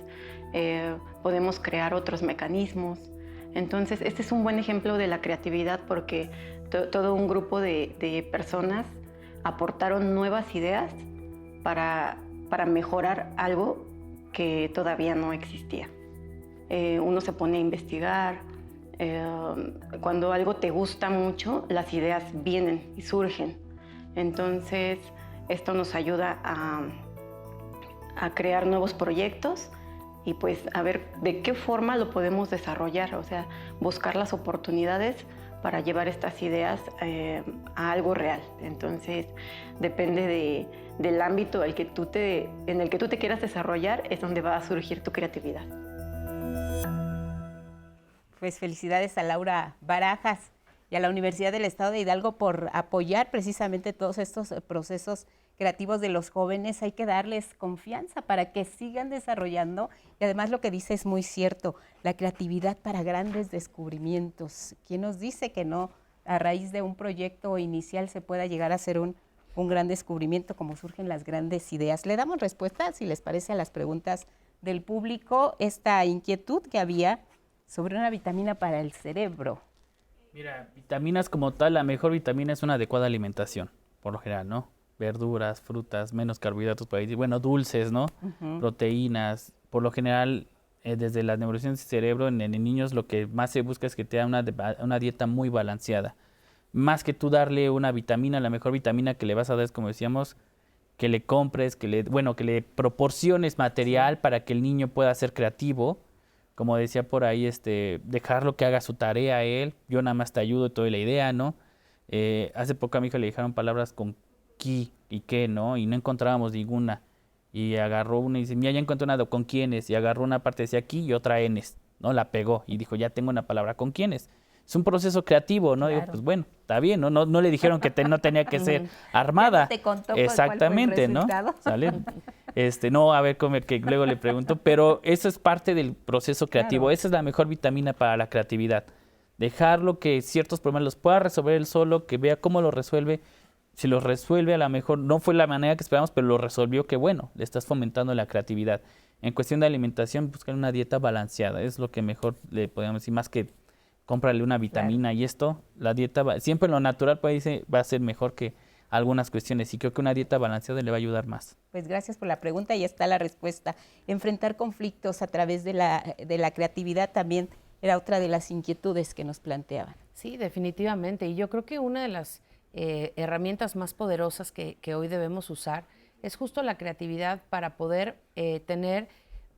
podemos crear otros mecanismos. Entonces, este es un buen ejemplo de la creatividad porque todo un grupo de personas aportaron nuevas ideas para mejorar algo que todavía no existía. Uno se pone a investigar. Cuando algo te gusta mucho, las ideas vienen y surgen. Entonces, esto nos ayuda a crear nuevos proyectos y pues a ver de qué forma lo podemos desarrollar, o sea, buscar las oportunidades para llevar estas ideas a algo real. Entonces, depende del ámbito en el que tú te quieras desarrollar, es donde va a surgir tu creatividad. Pues felicidades a Laura Barajas y a la Universidad del Estado de Hidalgo por apoyar precisamente todos estos procesos creativos de los jóvenes. Hay que darles confianza para que sigan desarrollando y además lo que dice es muy cierto, la creatividad para grandes descubrimientos. ¿Quién nos dice que no a raíz de un proyecto inicial se pueda llegar a hacer un gran descubrimiento como surgen las grandes ideas? Le damos respuesta, si les parece, a las preguntas del público, esta inquietud que había sobre una vitamina para el cerebro. Mira, vitaminas como tal, la mejor vitamina es una adecuada alimentación, por lo general, ¿no? Verduras, frutas, menos carbohidratos, por ahí, bueno, dulces, ¿no? Proteínas. Por lo general, desde las neurociencias del cerebro, en niños lo que más se busca es que te da una dieta muy balanceada. más que tú darle una vitamina, la mejor vitamina que le vas a dar es, como decíamos, que le compres, que le proporciones material para que el niño pueda ser creativo. Como decía por ahí, dejarlo que haga su tarea él, yo nada más te ayudo y te doy la idea, ¿no? Hace poco a mi hija le dijeron palabras con qui y qué, ¿no? Y no encontrábamos ninguna. Y agarró una y dice, mira, ya encontré una con quiénes. Y agarró una parte decía aquí y otra enes, ¿no? La pegó y dijo, ya tengo una palabra con quiénes. Es un proceso creativo, ¿no? Claro. Digo, pues bueno, está bien, ¿no? No le dijeron que no tenía que ser armada. Ya no te contó cuál fue el Exactamente, ¿no? resultado. ¿Sale? No, a ver, que luego le pregunto, pero eso es parte del proceso creativo. Claro. Esa es la mejor vitamina para la creatividad. Dejarlo que ciertos problemas los pueda resolver él solo, que vea cómo lo resuelve. Si los resuelve, a lo mejor no fue la manera que esperamos, pero lo resolvió, que bueno, le estás fomentando la creatividad. En cuestión de alimentación, buscar una dieta balanceada, es lo que mejor le podemos decir, más que cómprale una vitamina y esto, la dieta, siempre lo natural va a ser mejor que algunas cuestiones y creo que una dieta balanceada le va a ayudar más. Pues gracias por la pregunta y está la respuesta. Enfrentar conflictos a través de la creatividad también era otra de las inquietudes que nos planteaban. Sí, definitivamente. Y yo creo que una de las herramientas más poderosas que hoy debemos usar es justo la creatividad para poder tener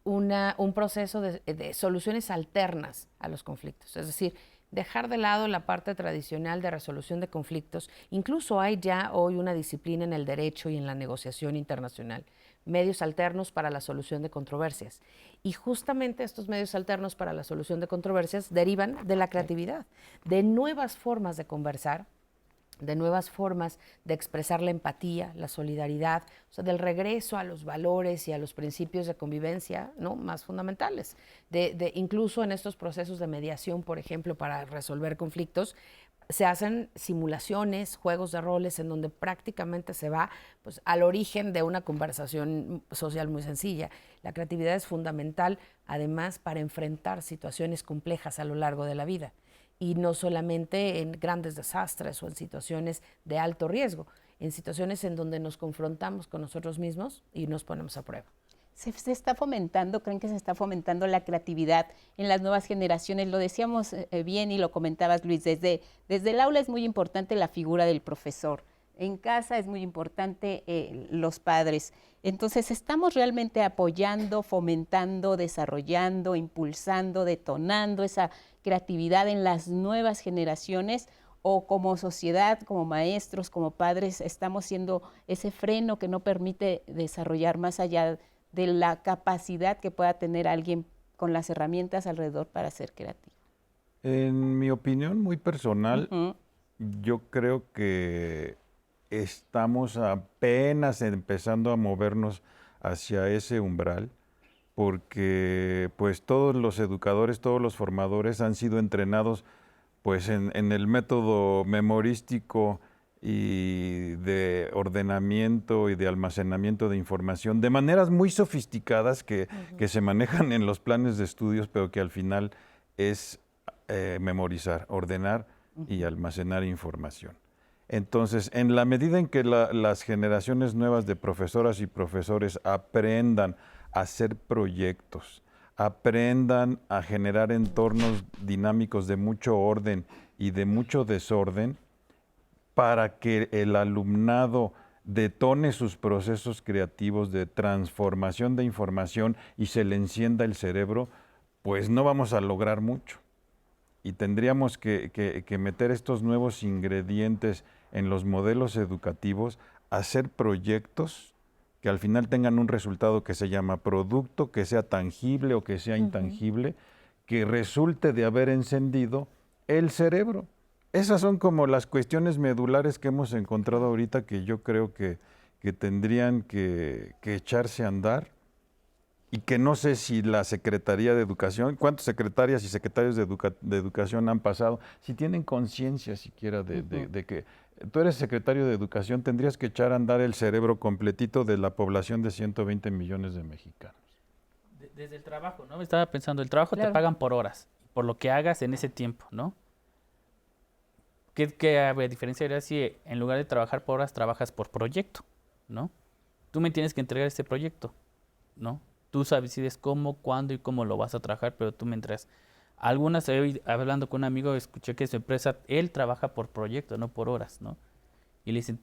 un proceso de soluciones alternas a los conflictos. Es decir, dejar de lado la parte tradicional de resolución de conflictos. Incluso hay ya hoy una disciplina en el derecho y en la negociación internacional, medios alternos para la solución de controversias. Y justamente estos medios alternos para la solución de controversias derivan de la creatividad, de nuevas formas de conversar, de nuevas formas de expresar la empatía, la solidaridad, o sea, del regreso a los valores y a los principios de convivencia, ¿no?, más fundamentales. Incluso en estos procesos de mediación, por ejemplo, para resolver conflictos, se hacen simulaciones, juegos de roles en donde prácticamente se va, pues, al origen de una conversación social muy sencilla. La creatividad es fundamental, además, para enfrentar situaciones complejas a lo largo de la vida. Y no solamente en grandes desastres o en situaciones de alto riesgo, en situaciones en donde nos confrontamos con nosotros mismos y nos ponemos a prueba. Se está fomentando, creen que se está fomentando la creatividad en las nuevas generaciones. Lo decíamos bien y lo comentabas, Luis, desde el aula es muy importante la figura del profesor. En casa es muy importante los padres. Entonces, ¿estamos realmente apoyando, fomentando, desarrollando, impulsando, detonando esa creatividad en las nuevas generaciones? ¿O como sociedad, como maestros, como padres, estamos siendo ese freno que no permite desarrollar más allá de la capacidad que pueda tener alguien con las herramientas alrededor para ser creativo? En mi opinión muy personal, yo creo que estamos apenas empezando a movernos hacia ese umbral, porque pues todos los educadores, todos los formadores han sido entrenados pues en el método memorístico y de ordenamiento y de almacenamiento de información de maneras muy sofisticadas que se manejan en los planes de estudios, pero que al final es memorizar, ordenar y almacenar información. Entonces, en la medida en que las generaciones nuevas de profesoras y profesores aprendan a hacer proyectos, aprendan a generar entornos dinámicos de mucho orden y de mucho desorden, para que el alumnado detone sus procesos creativos de transformación de información y se le encienda el cerebro, pues no vamos a lograr mucho. Y tendríamos que meter estos nuevos ingredientes en los modelos educativos, hacer proyectos que al final tengan un resultado que se llama producto, que sea tangible o que sea intangible, que resulte de haber encendido el cerebro. Esas son como las cuestiones medulares que hemos encontrado ahorita que yo creo que tendrían que echarse a andar y que no sé si la Secretaría de Educación, cuántas secretarias y secretarios de Educación han pasado, si tienen conciencia siquiera de que tú eres secretario de Educación, tendrías que echar a andar el cerebro completito de la población de 120 millones de mexicanos. Desde el trabajo, ¿no? Me estaba pensando, el trabajo te pagan por horas, por lo que hagas en ese tiempo, ¿no? ¿Qué diferencia habría si en lugar de trabajar por horas, trabajas por proyecto, ¿no? Tú me tienes que entregar este proyecto, ¿no? Tú decides cómo, cuándo y cómo lo vas a trabajar, pero tú me entregas. Algunas, hoy hablando con un amigo, escuché que su empresa, él trabaja por proyecto, no por horas, ¿no? Y le dicen,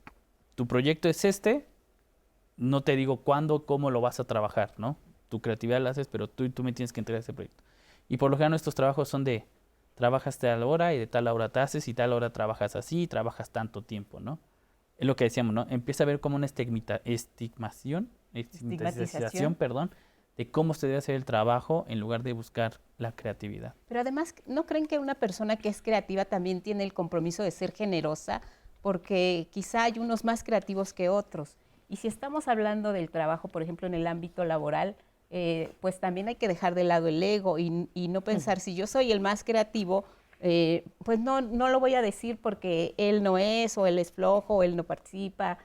tu proyecto es no te digo cuándo, cómo lo vas a trabajar, ¿no? Tu creatividad la haces, pero tú me tienes que entregar ese proyecto. Y por lo general nuestros trabajos son de, trabajas tal hora y de tal hora te haces y tal hora trabajas así y trabajas tanto tiempo, ¿no? Es lo que decíamos, ¿no? Empieza a ver como una estigmatización, perdón, de cómo se debe hacer el trabajo en lugar de buscar la creatividad. Pero además, ¿no creen que una persona que es creativa también tiene el compromiso de ser generosa? Porque quizá hay unos más creativos que otros. Y si estamos hablando del trabajo, por ejemplo, en el ámbito laboral, pues también hay que dejar de lado el ego y no pensar, si yo soy el más creativo, pues no lo voy a decir porque él no es, o él es flojo, o él no participa.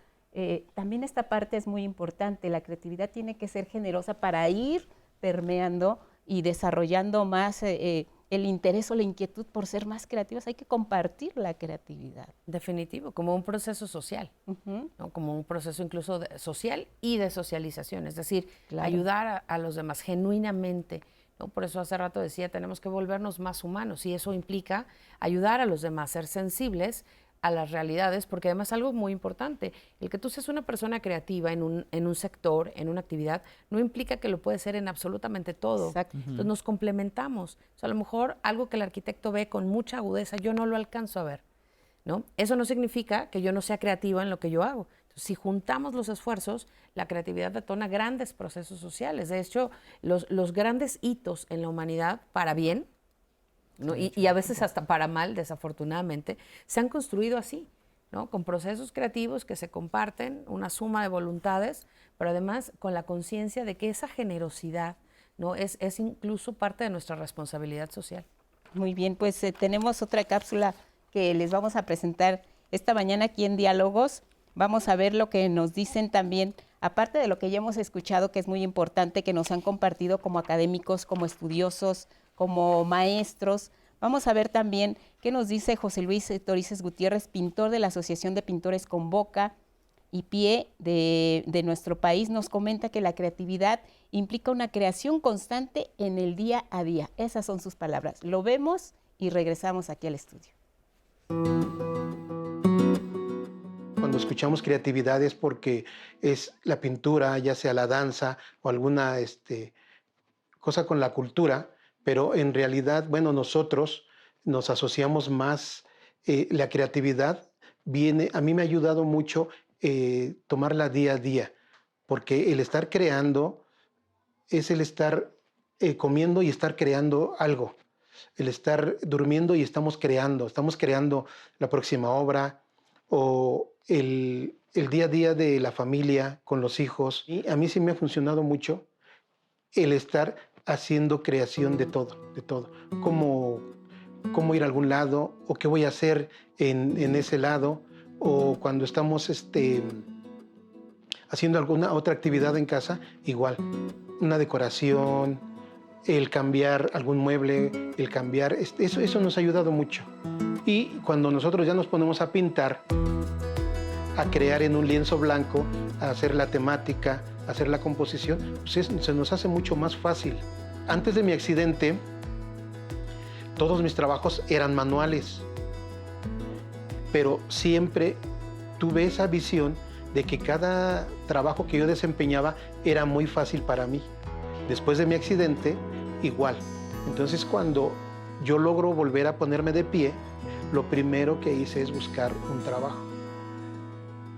También esta parte es muy importante. La creatividad tiene que ser generosa para ir permeando y desarrollando más el interés o la inquietud por ser más creativos. Hay que compartir la creatividad. Definitivo, como un proceso social, ¿no? Como un proceso incluso social y de socialización, es decir, ayudar a los demás genuinamente, ¿no? Por eso hace rato decía, tenemos que volvernos más humanos y eso implica ayudar a los demás, ser sensibles a las realidades, porque además algo muy importante, el que tú seas una persona creativa en un sector, en una actividad, no implica que lo puedes ser en absolutamente todo. Exacto. Entonces nos complementamos. O sea, a lo mejor algo que el arquitecto ve con mucha agudeza, yo no lo alcanzo a ver, ¿no? Eso no significa que yo no sea creativa en lo que yo hago. Entonces, si juntamos los esfuerzos, la creatividad detona grandes procesos sociales. De hecho, los grandes hitos en la humanidad, para bien, ¿no? Y a veces hasta para mal, desafortunadamente, se han construido así, ¿no? Con procesos creativos que se comparten, una suma de voluntades, pero además con la conciencia de que esa generosidad, ¿no? es incluso parte de nuestra responsabilidad social. Muy bien, pues tenemos otra cápsula que les vamos a presentar esta mañana aquí en Diálogos. Vamos a ver lo que nos dicen también, aparte de lo que ya hemos escuchado, que es muy importante, que nos han compartido como académicos, como estudiosos, como maestros. Vamos a ver también qué nos dice José Luis Torices Gutiérrez, pintor de la Asociación de Pintores con Boca y Pie de nuestro país. Nos comenta que la creatividad implica una creación constante en el día a día. Esas son sus palabras. Lo vemos y regresamos aquí al estudio. Cuando escuchamos creatividad es porque es la pintura, ya sea la danza o alguna cosa con la cultura, pero en realidad, bueno, nosotros nos asociamos más, la creatividad a mí me ha ayudado mucho tomarla día a día, porque el estar creando es el estar comiendo y estar creando algo, el estar durmiendo y estamos creando la próxima obra o el día a día de la familia con los hijos. Y a mí sí me ha funcionado mucho el estar haciendo creación de todo. Cómo ir a algún lado, o qué voy a hacer en ese lado, o cuando estamos haciendo alguna otra actividad en casa, igual, una decoración, el cambiar algún mueble, el cambiar, eso nos ha ayudado mucho. Y cuando nosotros ya nos ponemos a pintar, a crear en un lienzo blanco, a hacer la temática, a hacer la composición, pues se nos hace mucho más fácil. Antes de mi accidente, todos mis trabajos eran manuales, pero siempre tuve esa visión de que cada trabajo que yo desempeñaba era muy fácil para mí. Después de mi accidente, igual. Entonces, cuando yo logro volver a ponerme de pie, lo primero que hice es buscar un trabajo.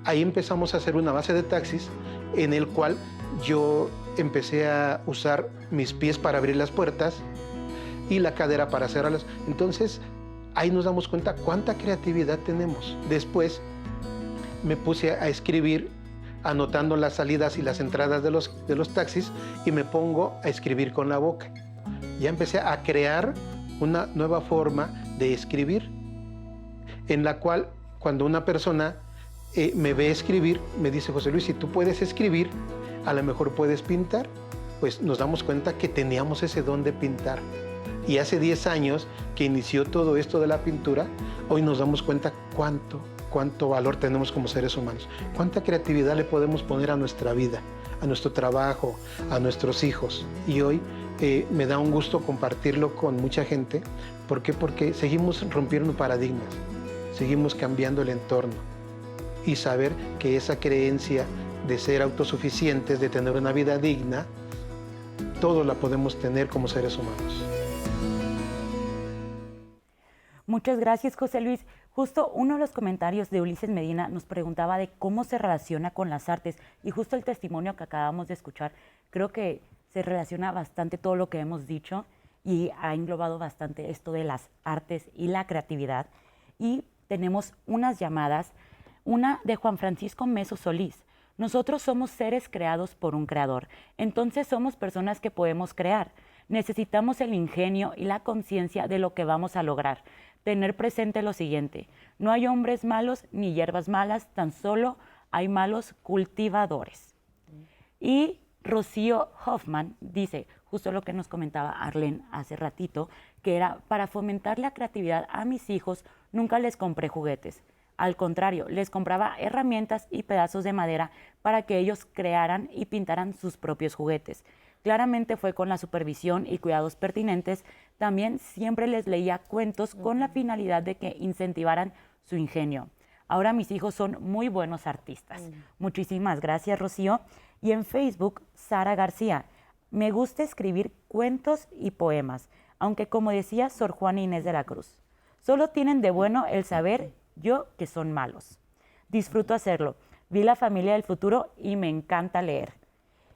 Ahí empezamos a hacer una base de taxis en el cual yo empecé a usar mis pies para abrir las puertas y la cadera para cerrarlas. Entonces, ahí nos damos cuenta cuánta creatividad tenemos. Después me puse a escribir, anotando las salidas y las entradas de los taxis, y me pongo a escribir con la boca. Ya empecé a crear una nueva forma de escribir, en la cual cuando una persona me ve escribir, me dice: José Luis, si tú puedes escribir, a lo mejor puedes pintar. Pues nos damos cuenta que teníamos ese don de pintar. Y hace 10 años que inició todo esto de la pintura, hoy nos damos cuenta cuánto cuánto valor tenemos como seres humanos, cuánta creatividad le podemos poner a nuestra vida, a nuestro trabajo, a nuestros hijos. Y hoy me da un gusto compartirlo con mucha gente. ¿Por qué? Porque seguimos rompiendo paradigmas, seguimos cambiando el entorno y saber que esa creencia de ser autosuficientes, de tener una vida digna, todos la podemos tener como seres humanos. Muchas gracias, José Luis. Justo uno de los comentarios de Ulises Medina nos preguntaba de cómo se relaciona con las artes, y justo el testimonio que acabamos de escuchar, creo que se relaciona bastante todo lo que hemos dicho y ha englobado bastante esto de las artes y la creatividad. Y tenemos unas llamadas, una de Juan Francisco Meso Solís. Nosotros somos seres creados por un creador, entonces somos personas que podemos crear. Necesitamos el ingenio y la conciencia de lo que vamos a lograr. Tener presente lo siguiente: no hay hombres malos ni hierbas malas, tan solo hay malos cultivadores. Y Rocío Hoffman dice, justo lo que nos comentaba Arlene hace ratito, que era: para fomentar la creatividad a mis hijos nunca les compré juguetes. Al contrario, les compraba herramientas y pedazos de madera para que ellos crearan y pintaran sus propios juguetes. Claramente fue con la supervisión y cuidados pertinentes. También siempre les leía cuentos con la finalidad de que incentivaran su ingenio. Ahora mis hijos son muy buenos artistas. Muchísimas gracias, Rocío. Y en Facebook, Sara García: me gusta escribir cuentos y poemas, aunque como decía Sor Juana Inés de la Cruz, solo tienen de bueno el saber yo que son malos. Disfruto hacerlo. Vi La familia del futuro y me encanta leer.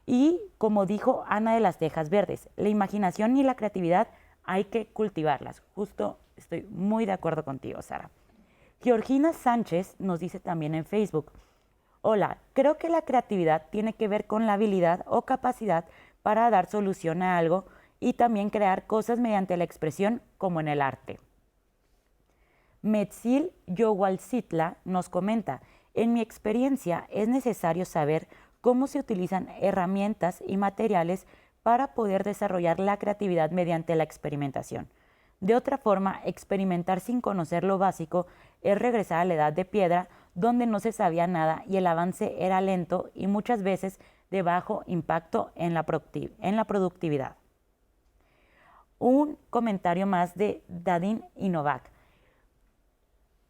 Y como dijo Ana de las Tejas Verdes, la imaginación y la creatividad hay que cultivarlas. Justo estoy muy de acuerdo contigo, Sara. Georgina Sánchez nos dice también en Facebook: hola, creo que la creatividad tiene que ver con la habilidad o capacidad para dar solución a algo y también crear cosas mediante la expresión, como en el arte. Metzil Yowalcitla nos comenta: en mi experiencia es necesario saber cómo se utilizan herramientas y materiales para poder desarrollar la creatividad mediante la experimentación. De otra forma, experimentar sin conocer lo básico es regresar a la edad de piedra, donde no se sabía nada y el avance era lento y muchas veces de bajo impacto en la productividad. Un comentario más de Dadin Inovac.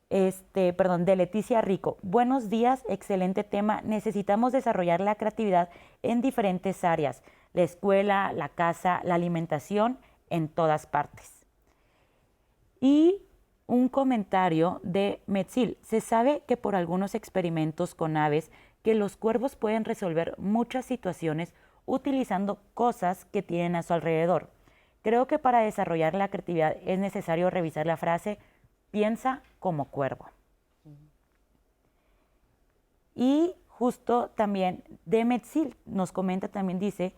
De Leticia Rico: buenos días, excelente tema. Necesitamos desarrollar la creatividad en diferentes áreas: la escuela, la casa, la alimentación, en todas partes. Y un comentario de Metzil: se sabe que por algunos experimentos con aves que los cuervos pueden resolver muchas situaciones utilizando cosas que tienen a su alrededor. Creo que para desarrollar la creatividad es necesario revisar la frase piensa como cuervo. Y justo también de Metzil nos comenta, también dice,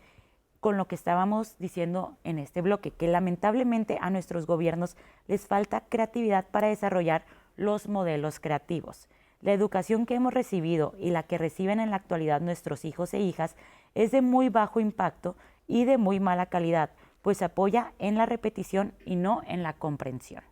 con lo que estábamos diciendo en este bloque, que lamentablemente a nuestros gobiernos les falta creatividad para desarrollar los modelos creativos. La educación que hemos recibido y la que reciben en la actualidad nuestros hijos e hijas es de muy bajo impacto y de muy mala calidad, pues apoya en la repetición y no en la comprensión.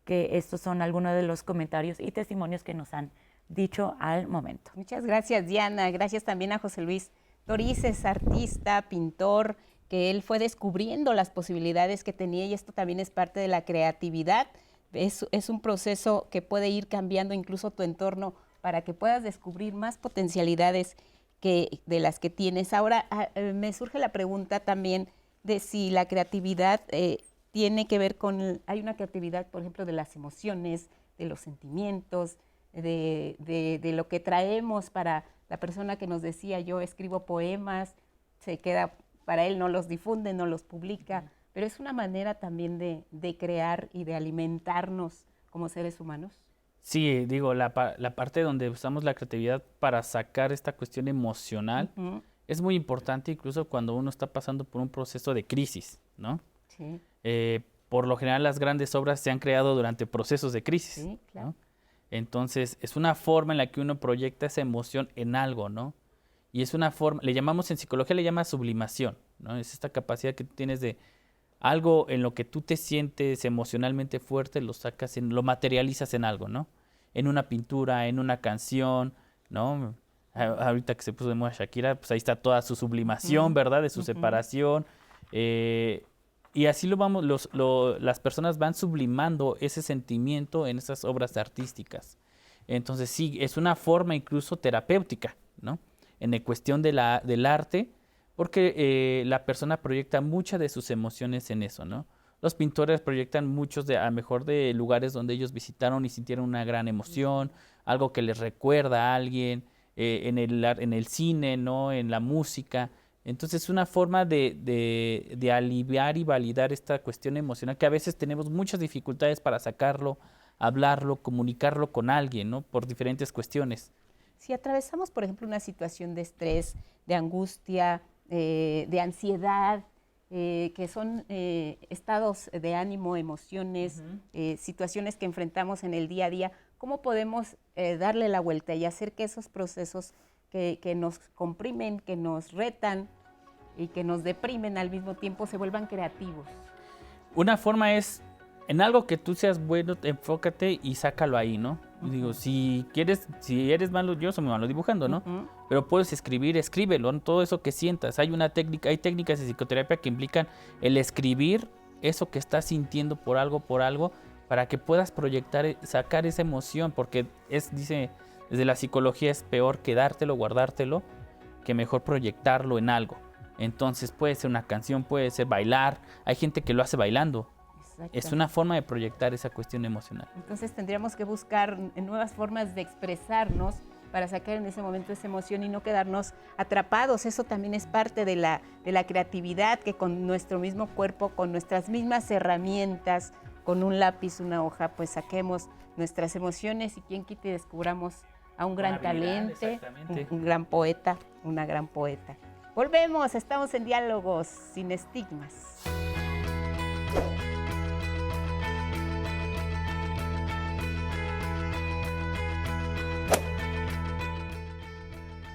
Que estos son algunos de los comentarios y testimonios que nos han dicho al momento. Muchas gracias, Diana. Gracias también a José Luis Toriz, es artista, pintor, que él fue descubriendo las posibilidades que tenía, y esto también es parte de la creatividad. Es un proceso que puede ir cambiando incluso tu entorno para que puedas descubrir más potencialidades de las que tienes. Ahora, me surge la pregunta también de si la creatividad tiene que ver hay una creatividad, por ejemplo, de las emociones, de los sentimientos, de lo que traemos. Para la persona que nos decía: yo escribo poemas, se queda, para él no los difunde, no los publica, pero es una manera también de crear y de alimentarnos como seres humanos. Sí, digo, la parte donde usamos la creatividad para sacar esta cuestión emocional es muy importante, incluso cuando uno está pasando por un proceso de crisis, ¿no? Sí. Por lo general las grandes obras se han creado durante procesos de crisis, sí, claro, ¿no? Entonces es una forma en la que uno proyecta esa emoción en algo, ¿no? Y es una forma, en psicología le llama sublimación, ¿no? Es esta capacidad que tú tienes de algo en lo que tú te sientes emocionalmente fuerte, lo materializas en algo, ¿no? en una pintura, en una canción, ¿no? Ahorita que se puso de moda Shakira, pues ahí está toda su sublimación, ¿verdad? De su separación. Y así las personas van sublimando ese sentimiento en esas obras artísticas. Entonces sí, es una forma incluso terapéutica, ¿no? En la cuestión del arte, porque la persona proyecta muchas de sus emociones en eso, ¿no? Los pintores proyectan muchos a lo mejor de lugares donde ellos visitaron y sintieron una gran emoción, algo que les recuerda a alguien, en el cine, ¿no? En la música. Entonces es una forma de aliviar y validar esta cuestión emocional que a veces tenemos muchas dificultades para sacarlo, hablarlo, comunicarlo con alguien, ¿no? Por diferentes cuestiones. Si atravesamos, por ejemplo, una situación de estrés, de angustia, de ansiedad, que son estados de ánimo, emociones, situaciones que enfrentamos en el día a día, ¿cómo podemos darle la vuelta y hacer que esos procesos que nos comprimen, que nos retan y que nos deprimen al mismo tiempo se vuelvan creativos? Una forma es, en algo que tú seas bueno, enfócate y sácalo ahí, ¿no? Digo, si eres malo, yo soy muy malo dibujando, ¿no? Pero puedes escribir, escríbelo, ¿no? Todo eso que sientas. Hay técnicas de psicoterapia que implican el escribir eso que estás sintiendo por algo, para que puedas proyectar, sacar esa emoción, porque dice, desde la psicología es peor quedártelo, guardártelo, que mejor proyectarlo en algo. Entonces puede ser una canción, puede ser bailar, hay gente que lo hace bailando. Es una forma de proyectar esa cuestión emocional. Entonces tendríamos que buscar nuevas formas de expresarnos para sacar en ese momento esa emoción y no quedarnos atrapados. Eso también es parte de la creatividad, que con nuestro mismo cuerpo, con nuestras mismas herramientas, con un lápiz, una hoja, pues saquemos nuestras emociones y quien quite descubramos a un gran talento, un gran poeta, una gran poeta. Volvemos, estamos en Diálogos sin Estigmas.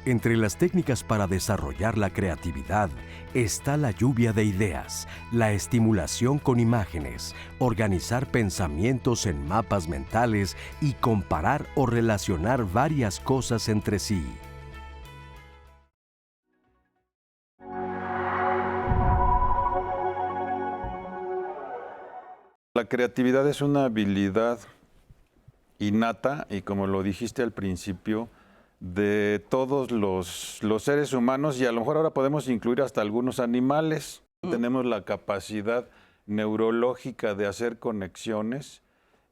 Entre las técnicas para desarrollar la creatividad está la lluvia de ideas, la estimulación con imágenes, organizar pensamientos en mapas mentales y comparar o relacionar varias cosas entre sí. La creatividad es una habilidad innata y, como lo dijiste al principio, de todos los seres humanos, y a lo mejor ahora podemos incluir hasta algunos animales. Tenemos la capacidad neurológica de hacer conexiones,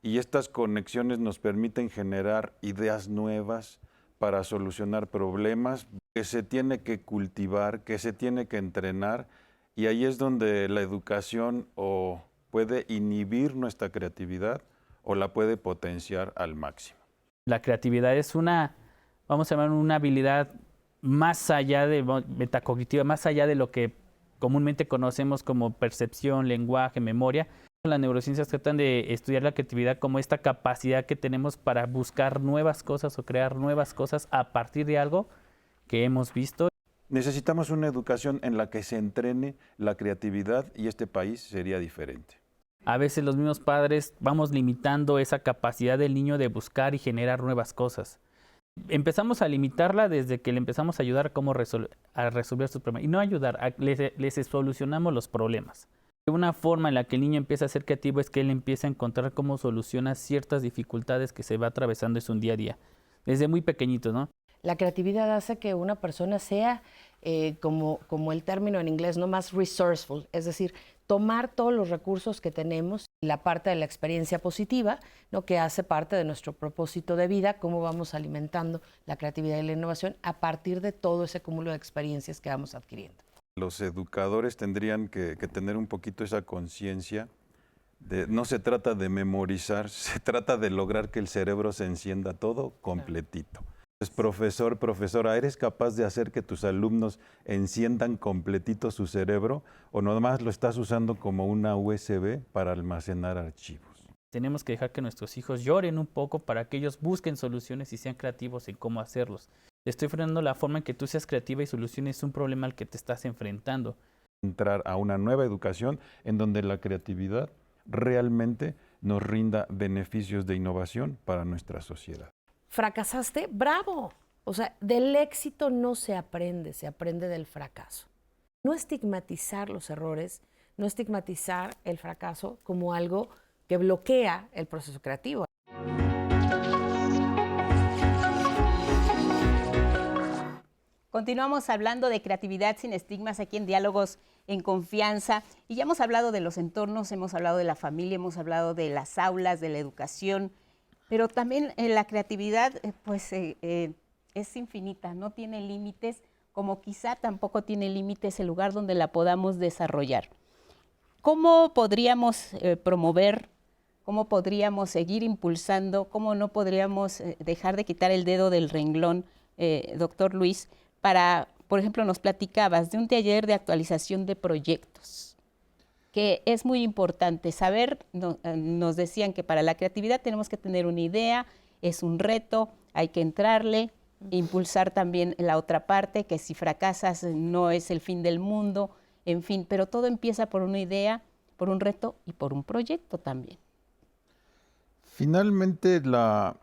y estas conexiones nos permiten generar ideas nuevas para solucionar problemas que se tiene que cultivar, que se tiene que entrenar, y ahí es donde la educación o puede inhibir nuestra creatividad o la puede potenciar al máximo. La creatividad es vamos a llamar una habilidad más allá de metacognitiva, más allá de lo que comúnmente conocemos como percepción, lenguaje, memoria. Las neurociencias tratan de estudiar la creatividad como esta capacidad que tenemos para buscar nuevas cosas o crear nuevas cosas a partir de algo que hemos visto. Necesitamos una educación en la que se entrene la creatividad y este país sería diferente. A veces los mismos padres vamos limitando esa capacidad del niño de buscar y generar nuevas cosas. Empezamos a limitarla desde que le empezamos a ayudar a resolver sus problemas. Y no ayudar, les solucionamos los problemas. Una forma en la que el niño empieza a ser creativo es que él empieza a encontrar cómo soluciona ciertas dificultades que se va atravesando en su día a día, desde muy pequeñito, ¿no? La creatividad hace que una persona sea, como el término en inglés, no más resourceful, es decir, tomar todos los recursos que tenemos, la parte de la experiencia positiva, ¿no? Que hace parte de nuestro propósito de vida, cómo vamos alimentando la creatividad y la innovación a partir de todo ese cúmulo de experiencias que vamos adquiriendo. Los educadores tendrían que tener un poquito esa conciencia de no se trata de memorizar, se trata de lograr que el cerebro se encienda todo completito. Pues, profesora, ¿eres capaz de hacer que tus alumnos enciendan completito su cerebro o nomás lo estás usando como una USB para almacenar archivos? Tenemos que dejar que nuestros hijos lloren un poco para que ellos busquen soluciones y sean creativos en cómo hacerlos. Te estoy frenando la forma en que tú seas creativa y soluciones un problema al que te estás enfrentando. Entrar a una nueva educación en donde la creatividad realmente nos rinda beneficios de innovación para nuestra sociedad. ¿Fracasaste? ¡Bravo! O sea, del éxito no se aprende del fracaso. No estigmatizar los errores, no estigmatizar el fracaso como algo que bloquea el proceso creativo. Continuamos hablando de creatividad sin estigmas aquí en Diálogos en Confianza y ya hemos hablado de los entornos, hemos hablado de la familia, hemos hablado de las aulas, de la educación, pero también la creatividad es infinita, no tiene límites, como quizá tampoco tiene límites el lugar donde la podamos desarrollar. ¿Cómo podríamos promover, cómo podríamos seguir impulsando, cómo no podríamos dejar de quitar el dedo del renglón, doctor Luis, para, por ejemplo, nos platicabas de un taller de actualización de proyectos, que es muy importante saber, nos decían que para la creatividad tenemos que tener una idea, es un reto, hay que entrarle, impulsar también la otra parte, que si fracasas no es el fin del mundo, en fin, pero todo empieza por una idea, por un reto y por un proyecto también. Finalmente, la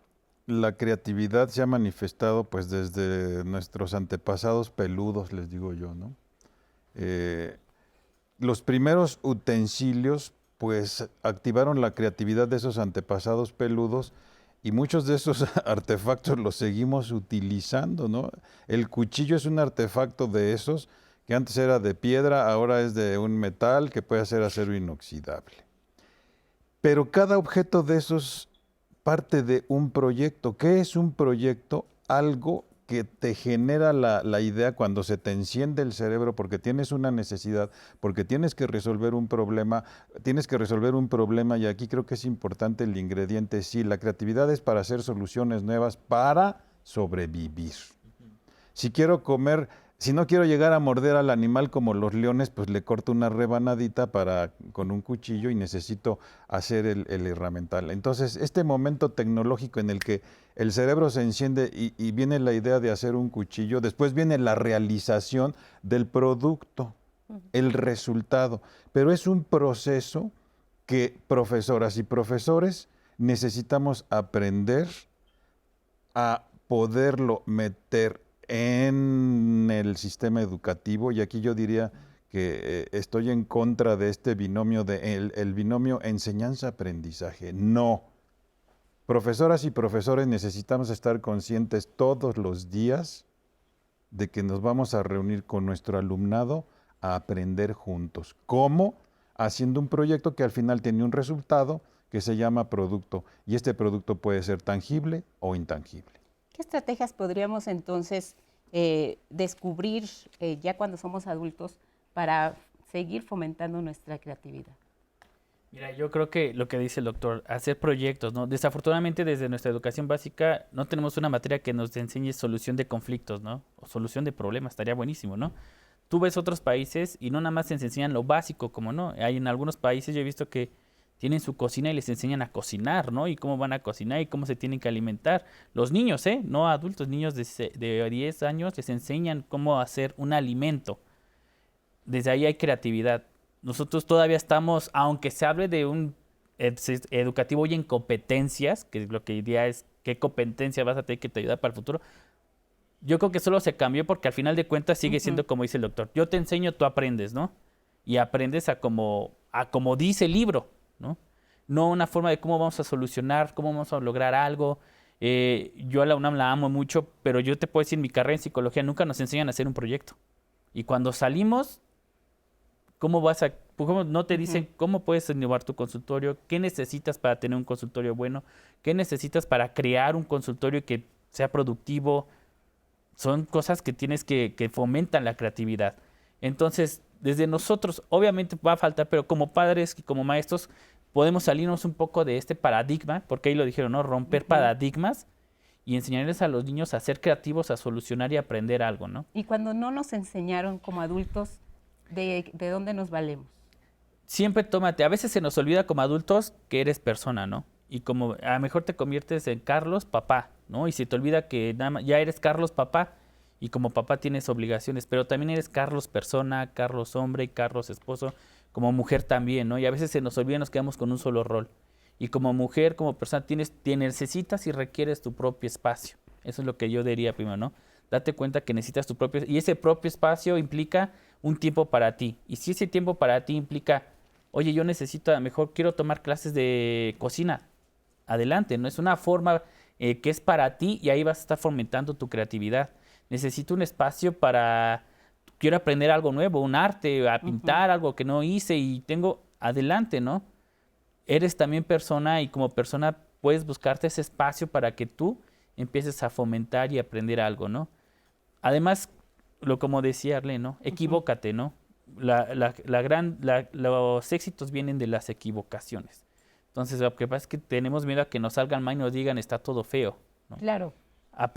creatividad se ha manifestado pues desde nuestros antepasados peludos, les digo yo, ¿no? Los primeros utensilios pues activaron la creatividad de esos antepasados peludos y muchos de esos artefactos los seguimos utilizando, ¿no? El cuchillo es un artefacto de esos que antes era de piedra, ahora es de un metal que puede ser acero inoxidable. Pero cada objeto de esos parte de un proyecto. ¿Qué es un proyecto? Algo que te genera la idea cuando se te enciende el cerebro porque tienes una necesidad, porque tienes que resolver un problema y aquí creo que es importante el ingrediente, sí, la creatividad es para hacer soluciones nuevas para sobrevivir. Si no quiero llegar a morder al animal como los leones, pues le corto una rebanadita con un cuchillo y necesito hacer el herramental. Entonces, este momento tecnológico en el que el cerebro se enciende y viene la idea de hacer un cuchillo, después viene la realización del producto, el resultado. Pero es un proceso que profesoras y profesores necesitamos aprender a poderlo meter en el sistema educativo, y aquí yo diría que estoy en contra de este binomio, el binomio enseñanza-aprendizaje. No. Profesoras y profesores necesitamos estar conscientes todos los días de que nos vamos a reunir con nuestro alumnado a aprender juntos. ¿Cómo? Haciendo un proyecto que al final tiene un resultado que se llama producto, y este producto puede ser tangible o intangible. ¿Qué estrategias podríamos entonces descubrir ya cuando somos adultos para seguir fomentando nuestra creatividad? Mira, yo creo que lo que dice el doctor, hacer proyectos, ¿no? Desafortunadamente desde nuestra educación básica no tenemos una materia que nos enseñe solución de conflictos, ¿no? O solución de problemas, estaría buenísimo, ¿no? Tú ves otros países y no nada más les enseñan lo básico, como no. Hay en algunos países, yo he visto que tienen su cocina y les enseñan a cocinar, ¿no? Y cómo van a cocinar y cómo se tienen que alimentar. Los niños, no adultos, niños de 10 años les enseñan cómo hacer un alimento. Desde ahí hay creatividad. Nosotros todavía estamos, aunque se hable de un educativo y en competencias, que lo que diría es qué competencia vas a tener que te ayudar para el futuro, yo creo que solo se cambió porque al final de cuentas sigue siendo como dice el doctor. Yo te enseño, tú aprendes, ¿no? Y aprendes a como dice el libro, ¿no? No una forma de cómo vamos a solucionar, cómo vamos a lograr algo. Yo a la UNAM la amo mucho, pero yo te puedo decir, en mi carrera en psicología nunca nos enseñan a hacer un proyecto. Y cuando salimos, ¿cómo no te dicen cómo puedes innovar tu consultorio? ¿Qué necesitas para tener un consultorio bueno? ¿Qué necesitas para crear un consultorio que sea productivo? Son cosas que tienes que fomentan la creatividad. Entonces, desde nosotros, obviamente va a faltar, pero como padres y como maestros, podemos salirnos un poco de este paradigma, porque ahí lo dijeron, ¿no? Romper paradigmas y enseñarles a los niños a ser creativos, a solucionar y aprender algo, ¿no? Y cuando no nos enseñaron como adultos, ¿de dónde nos valemos? Siempre tómate, a veces se nos olvida como adultos que eres persona, ¿no? Y como a lo mejor te conviertes en Carlos papá, ¿no? Y se te olvida que nada más, ya eres Carlos papá y como papá tienes obligaciones, pero también eres Carlos persona, Carlos hombre, Carlos esposo, como mujer también, ¿no? Y a veces se nos olvida y nos quedamos con un solo rol. Y como mujer, como persona, te necesitas y requieres tu propio espacio. Eso es lo que yo diría primero, ¿no? Date cuenta que necesitas tu propio, y ese propio espacio implica un tiempo para ti. Y si ese tiempo para ti implica, oye, yo necesito, a lo mejor quiero tomar clases de cocina, adelante, ¿no? Es una forma que es para ti y ahí vas a estar fomentando tu creatividad. Necesito un espacio para, quiero aprender algo nuevo, un arte, a pintar algo que no hice y tengo, adelante, ¿no? Eres también persona y como persona puedes buscarte ese espacio para que tú empieces a fomentar y aprender algo, ¿no? Además, como decía Arlene, ¿no? Equivócate, ¿no? Los éxitos vienen de las equivocaciones. Entonces, lo que pasa es que tenemos miedo a que nos salgan mal y nos digan está todo feo, ¿no? Claro.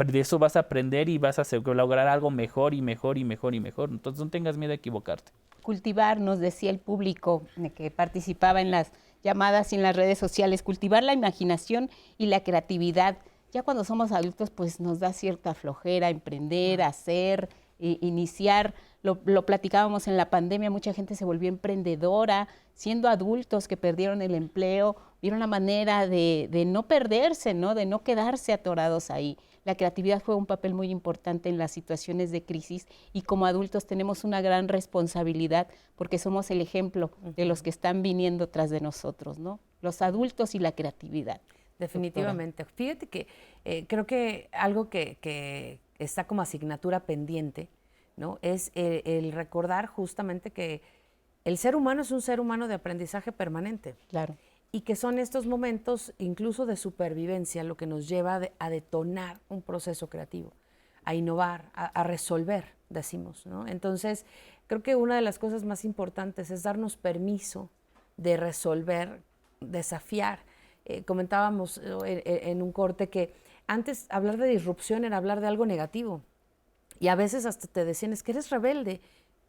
De eso vas a aprender y vas a lograr algo mejor y mejor y mejor y mejor. Entonces, no tengas miedo a equivocarte. Cultivar, nos decía el público que participaba en las llamadas y en las redes sociales, cultivar la imaginación y la creatividad. Ya cuando somos adultos, pues nos da cierta flojera emprender, hacer, iniciar. Lo platicábamos en la pandemia, mucha gente se volvió emprendedora, siendo adultos que perdieron el empleo, vieron la manera de no perderse, ¿no? De no quedarse atorados ahí. La creatividad juega un papel muy importante en las situaciones de crisis y como adultos tenemos una gran responsabilidad porque somos el ejemplo de los que están viniendo tras de nosotros, ¿no? Los adultos y la creatividad. Definitivamente. Doctora. Fíjate que creo que algo que está como asignatura pendiente, ¿no? Es el recordar justamente que el ser humano es un ser humano de aprendizaje permanente. Claro. Y que son estos momentos incluso de supervivencia lo que nos lleva a detonar un proceso creativo, a innovar, a resolver, decimos, ¿no? Entonces, creo que una de las cosas más importantes es darnos permiso de resolver, desafiar. Comentábamos en un corte que antes hablar de disrupción era hablar de algo negativo. Y a veces hasta te decían, es que eres rebelde.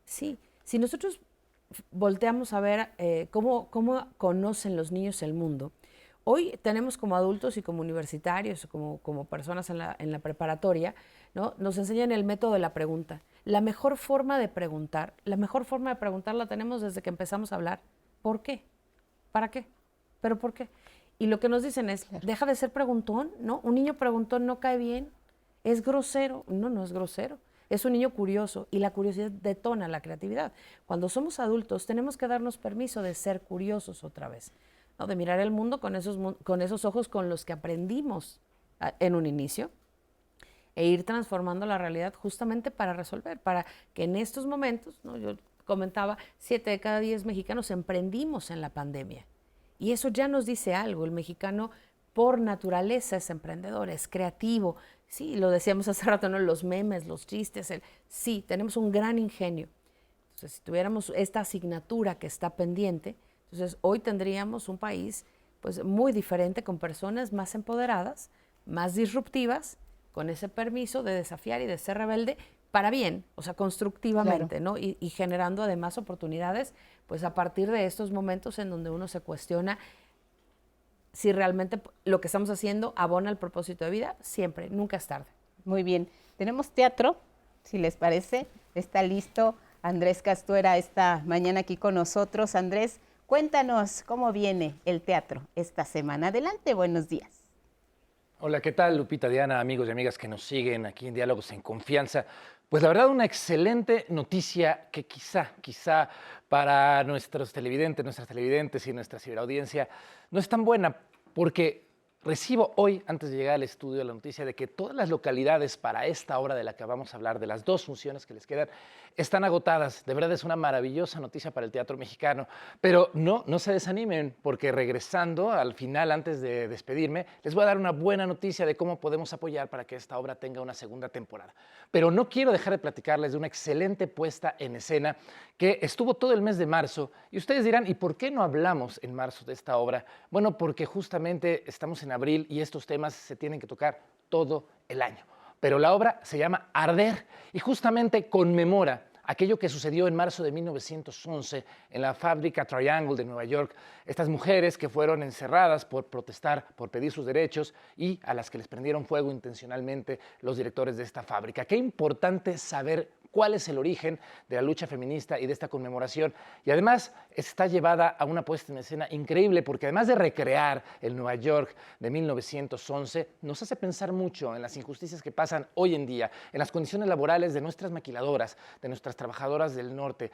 Sí, si nosotros volteamos a ver cómo conocen los niños el mundo, hoy tenemos como adultos y como universitarios, como personas en la preparatoria, ¿no? Nos enseñan el método de la pregunta. La mejor forma de preguntar la tenemos desde que empezamos a hablar. ¿Por qué? ¿Para qué? ¿Pero por qué? Y lo que nos dicen es, deja de ser preguntón, ¿no? Un niño preguntón no cae bien, es grosero. No es grosero. Es un niño curioso y la curiosidad detona la creatividad. Cuando somos adultos tenemos que darnos permiso de ser curiosos otra vez, ¿no? De mirar el mundo con esos ojos con los que aprendimos en un inicio e ir transformando la realidad justamente para resolver, para que en estos momentos, ¿no? Yo comentaba, 7 de cada 10 mexicanos emprendimos en la pandemia. Y eso ya nos dice algo. El mexicano por naturaleza es emprendedor, es creativo. Sí, lo decíamos hace rato, ¿no? Los memes, los chistes. Sí, tenemos un gran ingenio. Entonces, si tuviéramos esta asignatura que está pendiente, entonces hoy tendríamos un país pues, muy diferente, con personas más empoderadas, más disruptivas, con ese permiso de desafiar y de ser rebelde para bien, o sea, constructivamente, ¿no? Y generando además oportunidades, pues a partir de estos momentos en donde uno se cuestiona si realmente lo que estamos haciendo abona el propósito de vida, siempre, nunca es tarde. Muy bien. Tenemos teatro, si les parece. Está listo Andrés Castuera esta mañana aquí con nosotros. Andrés, cuéntanos cómo viene el teatro esta semana. Adelante, buenos días. Hola, ¿qué tal, Lupita, Diana, amigos y amigas que nos siguen aquí en Diálogos en Confianza? Pues la verdad, una excelente noticia que quizá para nuestras televidentes y nuestra ciberaudiencia no es tan buena, porque recibo hoy, antes de llegar al estudio, la noticia de que todas las localidades para esta obra de la que vamos a hablar, de las 2 funciones que les quedan, están agotadas. De verdad es una maravillosa noticia para el teatro mexicano, pero no se desanimen, porque regresando al final, antes de despedirme, les voy a dar una buena noticia de cómo podemos apoyar para que esta obra tenga una segunda temporada. Pero no quiero dejar de platicarles de una excelente puesta en escena que estuvo todo el mes de marzo, y ustedes dirán, ¿y por qué no hablamos en marzo de esta obra? Bueno, porque justamente estamos en abril y estos temas se tienen que tocar todo el año. Pero la obra se llama Arder y justamente conmemora aquello que sucedió en marzo de 1911 en la fábrica Triangle de Nueva York. Estas mujeres que fueron encerradas por protestar, por pedir sus derechos y a las que les prendieron fuego intencionalmente los directores de esta fábrica. Qué importante saber cuál es el origen de la lucha feminista y de esta conmemoración. Y además está llevada a una puesta en escena increíble porque además de recrear el Nueva York de 1911, nos hace pensar mucho en las injusticias que pasan hoy en día, en las condiciones laborales de nuestras maquiladoras, de nuestras trabajadoras del norte.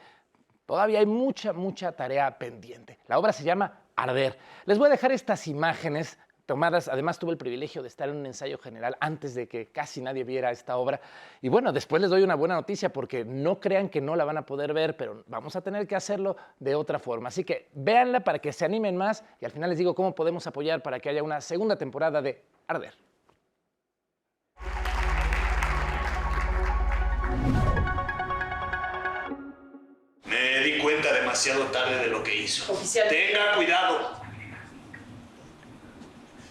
Todavía hay mucha tarea pendiente. La obra se llama Arder. Les voy a dejar estas imágenes tomadas. Además, tuve el privilegio de estar en un ensayo general antes de que casi nadie viera esta obra. Y bueno, después les doy una buena noticia porque no crean que no la van a poder ver, pero vamos a tener que hacerlo de otra forma. Así que véanla para que se animen más y al final les digo cómo podemos apoyar para que haya una segunda temporada de Arder. Me di cuenta demasiado tarde de lo que hizo. Oficial. Tenga cuidado.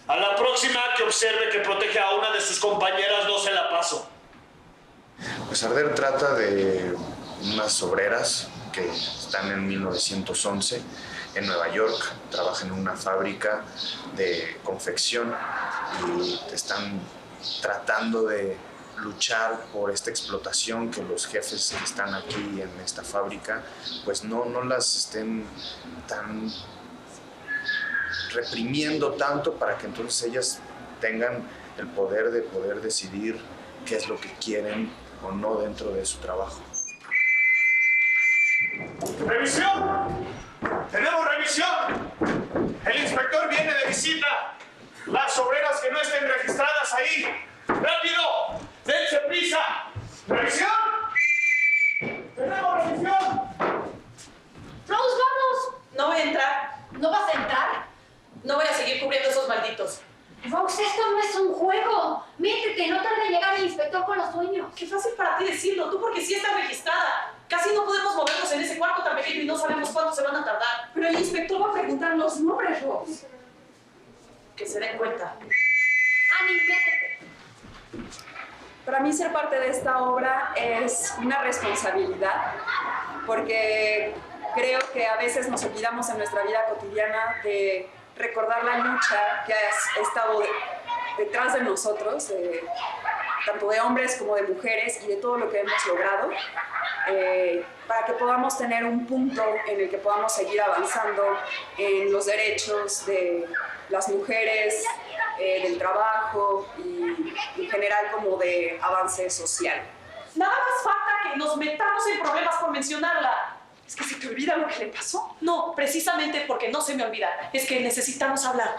A la próxima que observe que protege a una de sus compañeras, no se la paso. Pues Arder trata de unas obreras que están en 1911 en Nueva York, trabajan en una fábrica de confección y están tratando de luchar por esta explotación que los jefes que están aquí en esta fábrica pues no las estén tan reprimiendo tanto para que entonces ellas tengan el poder de poder decidir qué es lo que quieren o no dentro de su trabajo. ¡Revisión! ¡Tenemos revisión! El inspector viene de visita. Las obreras que no estén registradas ahí. ¡Rápido! ¡Dense prisa! ¡Revisión! ¡Tenemos revisión! ¡Rose, vamos! No voy a entrar. ¿No vas a entrar? No voy a seguir cubriendo esos malditos. Rose, esto no es un juego. Métete, no tarde en llegar el inspector con los sueños. Qué fácil para ti decirlo, tú porque sí estás registrada. Casi no podemos movernos en ese cuarto tan pequeño y no sabemos cuánto se van a tardar. Pero el inspector va a preguntar los nombres, Rose. Que se den cuenta. Annie, métete. Para mí ser parte de esta obra es una responsabilidad, porque creo que a veces nos olvidamos en nuestra vida cotidiana de recordar la lucha que ha estado detrás de nosotros, tanto de hombres como de mujeres, y de todo lo que hemos logrado, para que podamos tener un punto en el que podamos seguir avanzando en los derechos de las mujeres, del trabajo y en general como de avance social. Nada más falta que nos metamos en problemas por mencionarla. ¿Es que se te olvida lo que le pasó? No, precisamente porque no se me olvida. Es que necesitamos hablar.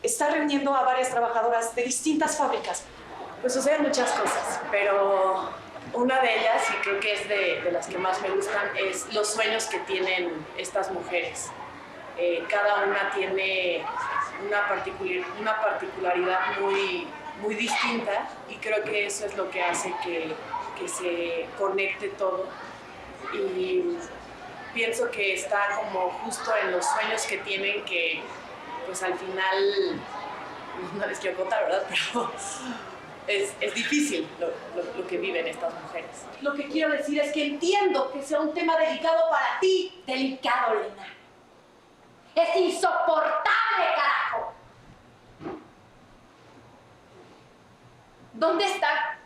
Está reuniendo a varias trabajadoras de distintas fábricas. Pues suceden muchas cosas, pero una de ellas, y creo que es de las que más me gustan, es los sueños que tienen estas mujeres. Cada una tiene una particularidad muy distinta y creo que eso es lo que hace que se conecte todo. Y pienso que está como justo en los sueños que tienen, que pues al final, no les quiero contar, ¿verdad? Pero es difícil lo que viven estas mujeres. Lo que quiero decir es que entiendo que sea un tema delicado para ti. Delicado, Lena. ¡Es insoportable, carajo! ¿Dónde está?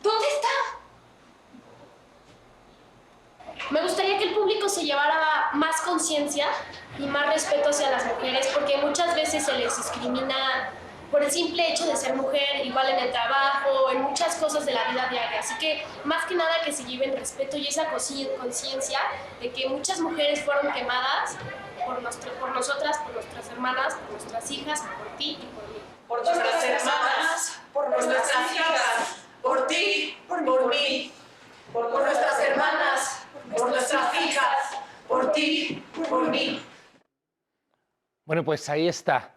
¿Dónde está? Me gustaría que el público se llevara más conciencia y más respeto hacia las mujeres, porque muchas veces se les discrimina por el simple hecho de ser mujer, igual en el trabajo, en muchas cosas de la vida diaria. Así que, más que nada, que se lleven respeto y esa conciencia de que muchas mujeres fueron quemadas por nosotras, por nuestras hermanas, por nuestras hijas, por ti y por mí. Por nuestras hermanas, por nuestras hijas, por ti, por mí, por nuestras hermanas, por nuestras hijas, por ti, por mí. Bueno, pues ahí está.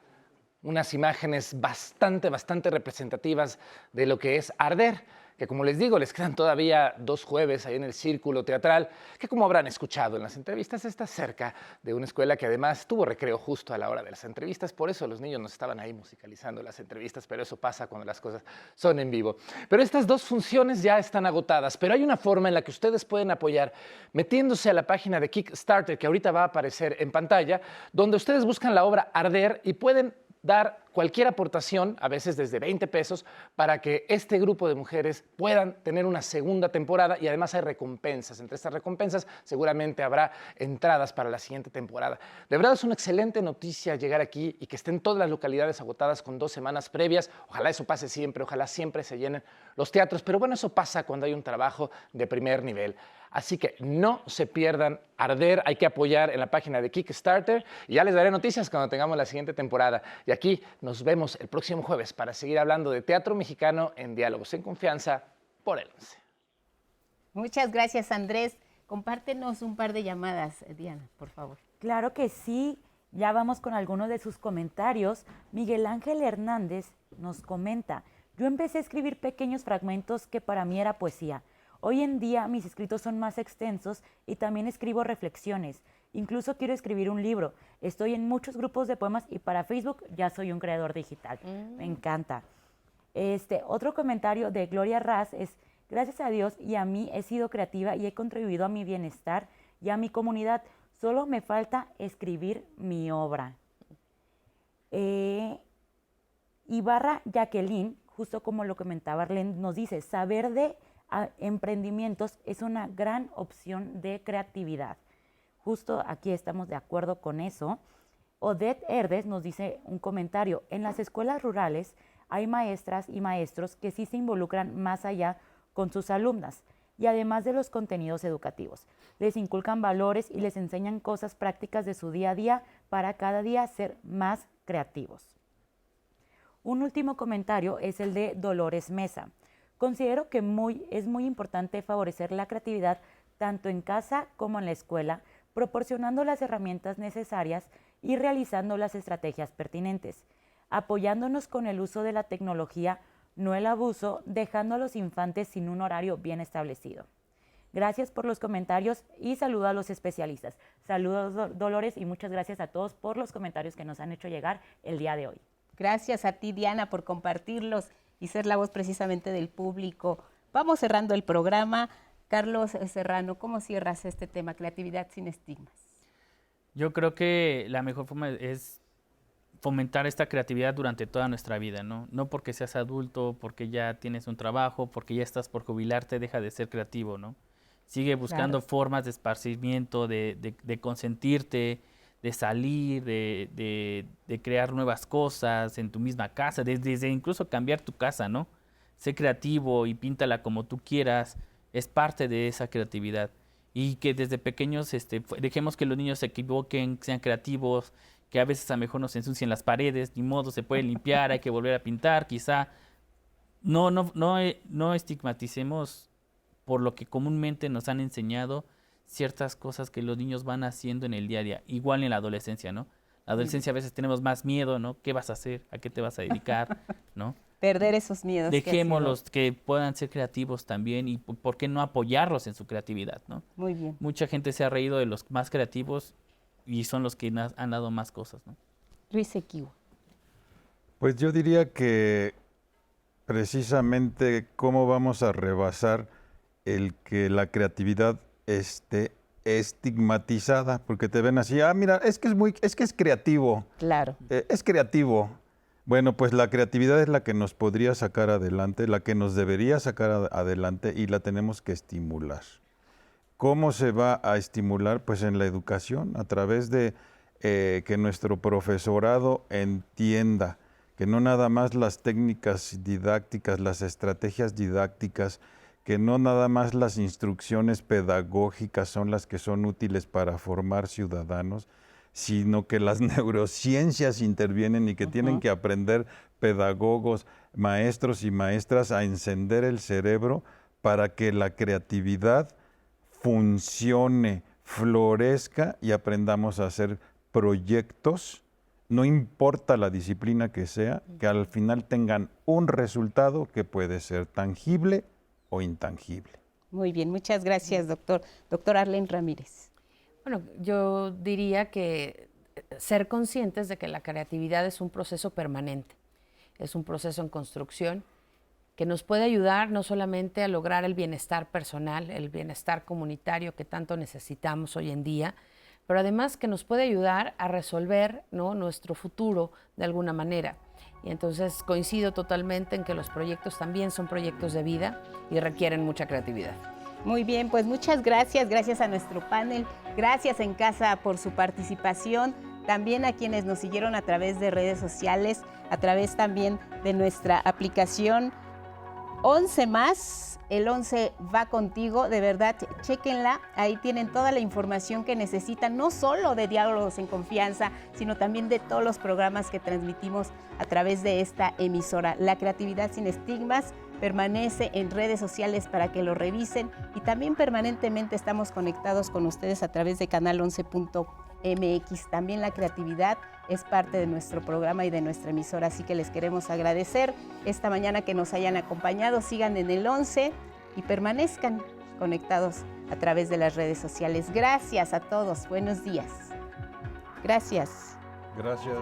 Unas imágenes bastante representativas de lo que es Arder, que como les digo, les quedan todavía 2 jueves ahí en el Círculo Teatral, que como habrán escuchado en las entrevistas, está cerca de una escuela que además tuvo recreo justo a la hora de las entrevistas, por eso los niños nos estaban ahí musicalizando las entrevistas, pero eso pasa cuando las cosas son en vivo. Pero estas 2 funciones ya están agotadas, pero hay una forma en la que ustedes pueden apoyar metiéndose a la página de Kickstarter, que ahorita va a aparecer en pantalla, donde ustedes buscan la obra Arder y pueden dar cualquier aportación, a veces desde 20 pesos, para que este grupo de mujeres puedan tener una segunda temporada y además hay recompensas. Entre estas recompensas seguramente habrá entradas para la siguiente temporada. De verdad es una excelente noticia llegar aquí y que estén todas las localidades agotadas con 2 semanas previas. Ojalá eso pase siempre, ojalá siempre se llenen los teatros, pero bueno, eso pasa cuando hay un trabajo de primer nivel. Así que no se pierdan Arder, hay que apoyar en la página de Kickstarter y ya les daré noticias cuando tengamos la siguiente temporada. Y aquí nos vemos el próximo jueves para seguir hablando de teatro mexicano en Diálogos en Confianza por el 11. Muchas gracias, Andrés. Compártenos un par de llamadas, Diana, por favor. Claro que sí. Ya vamos con algunos de sus comentarios. Miguel Ángel Hernández nos comenta: yo empecé a escribir pequeños fragmentos que para mí era poesía. Hoy en día mis escritos son más extensos y también escribo reflexiones. Incluso quiero escribir un libro. Estoy en muchos grupos de poemas y para Facebook ya soy un creador digital. Me encanta. Otro comentario de Gloria Raz es: gracias a Dios y a mí he sido creativa y he contribuido a mi bienestar y a mi comunidad. Solo me falta escribir mi obra. Ibarra Jacqueline, justo como lo comentaba Arlene, nos dice: saber de emprendimientos es una gran opción de creatividad. Justo aquí estamos de acuerdo con eso. Odette Herdes nos dice un comentario: en las escuelas rurales hay maestras y maestros que sí se involucran más allá con sus alumnas y además de los contenidos educativos. Les inculcan valores y les enseñan cosas prácticas de su día a día para cada día ser más creativos. Un último comentario es el de Dolores Mesa. Considero que es muy importante favorecer la creatividad tanto en casa como en la escuela, proporcionando las herramientas necesarias y realizando las estrategias pertinentes, apoyándonos con el uso de la tecnología, no el abuso, dejando a los infantes sin un horario bien establecido. Gracias por los comentarios y saludo a los especialistas. Saludos, Dolores, y muchas gracias a todos por los comentarios que nos han hecho llegar el día de hoy. Gracias a ti, Diana, por compartirlos y ser la voz precisamente del público. Vamos cerrando el programa. Carlos Serrano, ¿cómo cierras este tema, creatividad sin estigmas? Yo creo que la mejor forma es fomentar esta creatividad durante toda nuestra vida, ¿no? No porque seas adulto, porque ya tienes un trabajo, porque ya estás por jubilarte, deja de ser creativo, ¿no? Sigue buscando formas de esparcimiento, de consentirte, de salir, de crear nuevas cosas en tu misma casa, desde incluso cambiar tu casa, ¿no? Sé creativo y píntala como tú quieras, es parte de esa creatividad. Y que desde pequeños dejemos que los niños se equivoquen, sean creativos, que a veces a lo mejor nos ensucien las paredes, ni modo, se puede limpiar, hay que volver a pintar, quizá. No estigmaticemos por lo que comúnmente nos han enseñado ciertas cosas que los niños van haciendo en el día a día, igual en la adolescencia, ¿no? La adolescencia a veces tenemos más miedo, ¿no? ¿Qué vas a hacer? ¿A qué te vas a dedicar? ¿No? Perder esos miedos. Dejémoslos que puedan ser creativos también y ¿por qué no apoyarlos en su creatividad, ¿no? Muy bien. Mucha gente se ha reído de los más creativos y son los que han dado más cosas, ¿no? Luis Equiwa. Pues yo diría que precisamente cómo vamos a rebasar el que la creatividad esté estigmatizada, porque te ven así, mira, es que es creativo. Claro. Es creativo. Bueno, pues la creatividad es la que nos podría sacar adelante, la que nos debería sacar adelante y la tenemos que estimular. ¿Cómo se va a estimular? Pues en la educación, a través de que nuestro profesorado entienda que no nada más las técnicas didácticas, las estrategias didácticas, que no nada más las instrucciones pedagógicas son las que son útiles para formar ciudadanos, sino que las neurociencias intervienen y que tienen que aprender pedagogos, maestros y maestras a encender el cerebro para que la creatividad funcione, florezca y aprendamos a hacer proyectos, no importa la disciplina que sea, que al final tengan un resultado que puede ser tangible o intangible. Muy bien, muchas gracias, doctor. Doctor Arlene Ramírez. Bueno, yo diría que ser conscientes de que la creatividad es un proceso permanente, es un proceso en construcción que nos puede ayudar no solamente a lograr el bienestar personal, el bienestar comunitario que tanto necesitamos hoy en día, pero además que nos puede ayudar a resolver, ¿no?, nuestro futuro de alguna manera. Y entonces coincido totalmente en que los proyectos también son proyectos de vida y requieren mucha creatividad. Muy bien, pues muchas gracias, gracias a nuestro panel, gracias en casa por su participación, también a quienes nos siguieron a través de redes sociales, a través también de nuestra aplicación 11 más, el 11 va contigo, de verdad, chéquenla, ahí tienen toda la información que necesitan, no solo de Diálogos en Confianza, sino también de todos los programas que transmitimos a través de esta emisora. La creatividad sin estigmas permanece en redes sociales para que lo revisen y también permanentemente estamos conectados con ustedes a través de canal 11.mx. También la creatividad es parte de nuestro programa y de nuestra emisora, así que les queremos agradecer esta mañana que nos hayan acompañado. Sigan en el 11 y permanezcan conectados a través de las redes sociales. Gracias a todos, buenos días. Gracias. Gracias.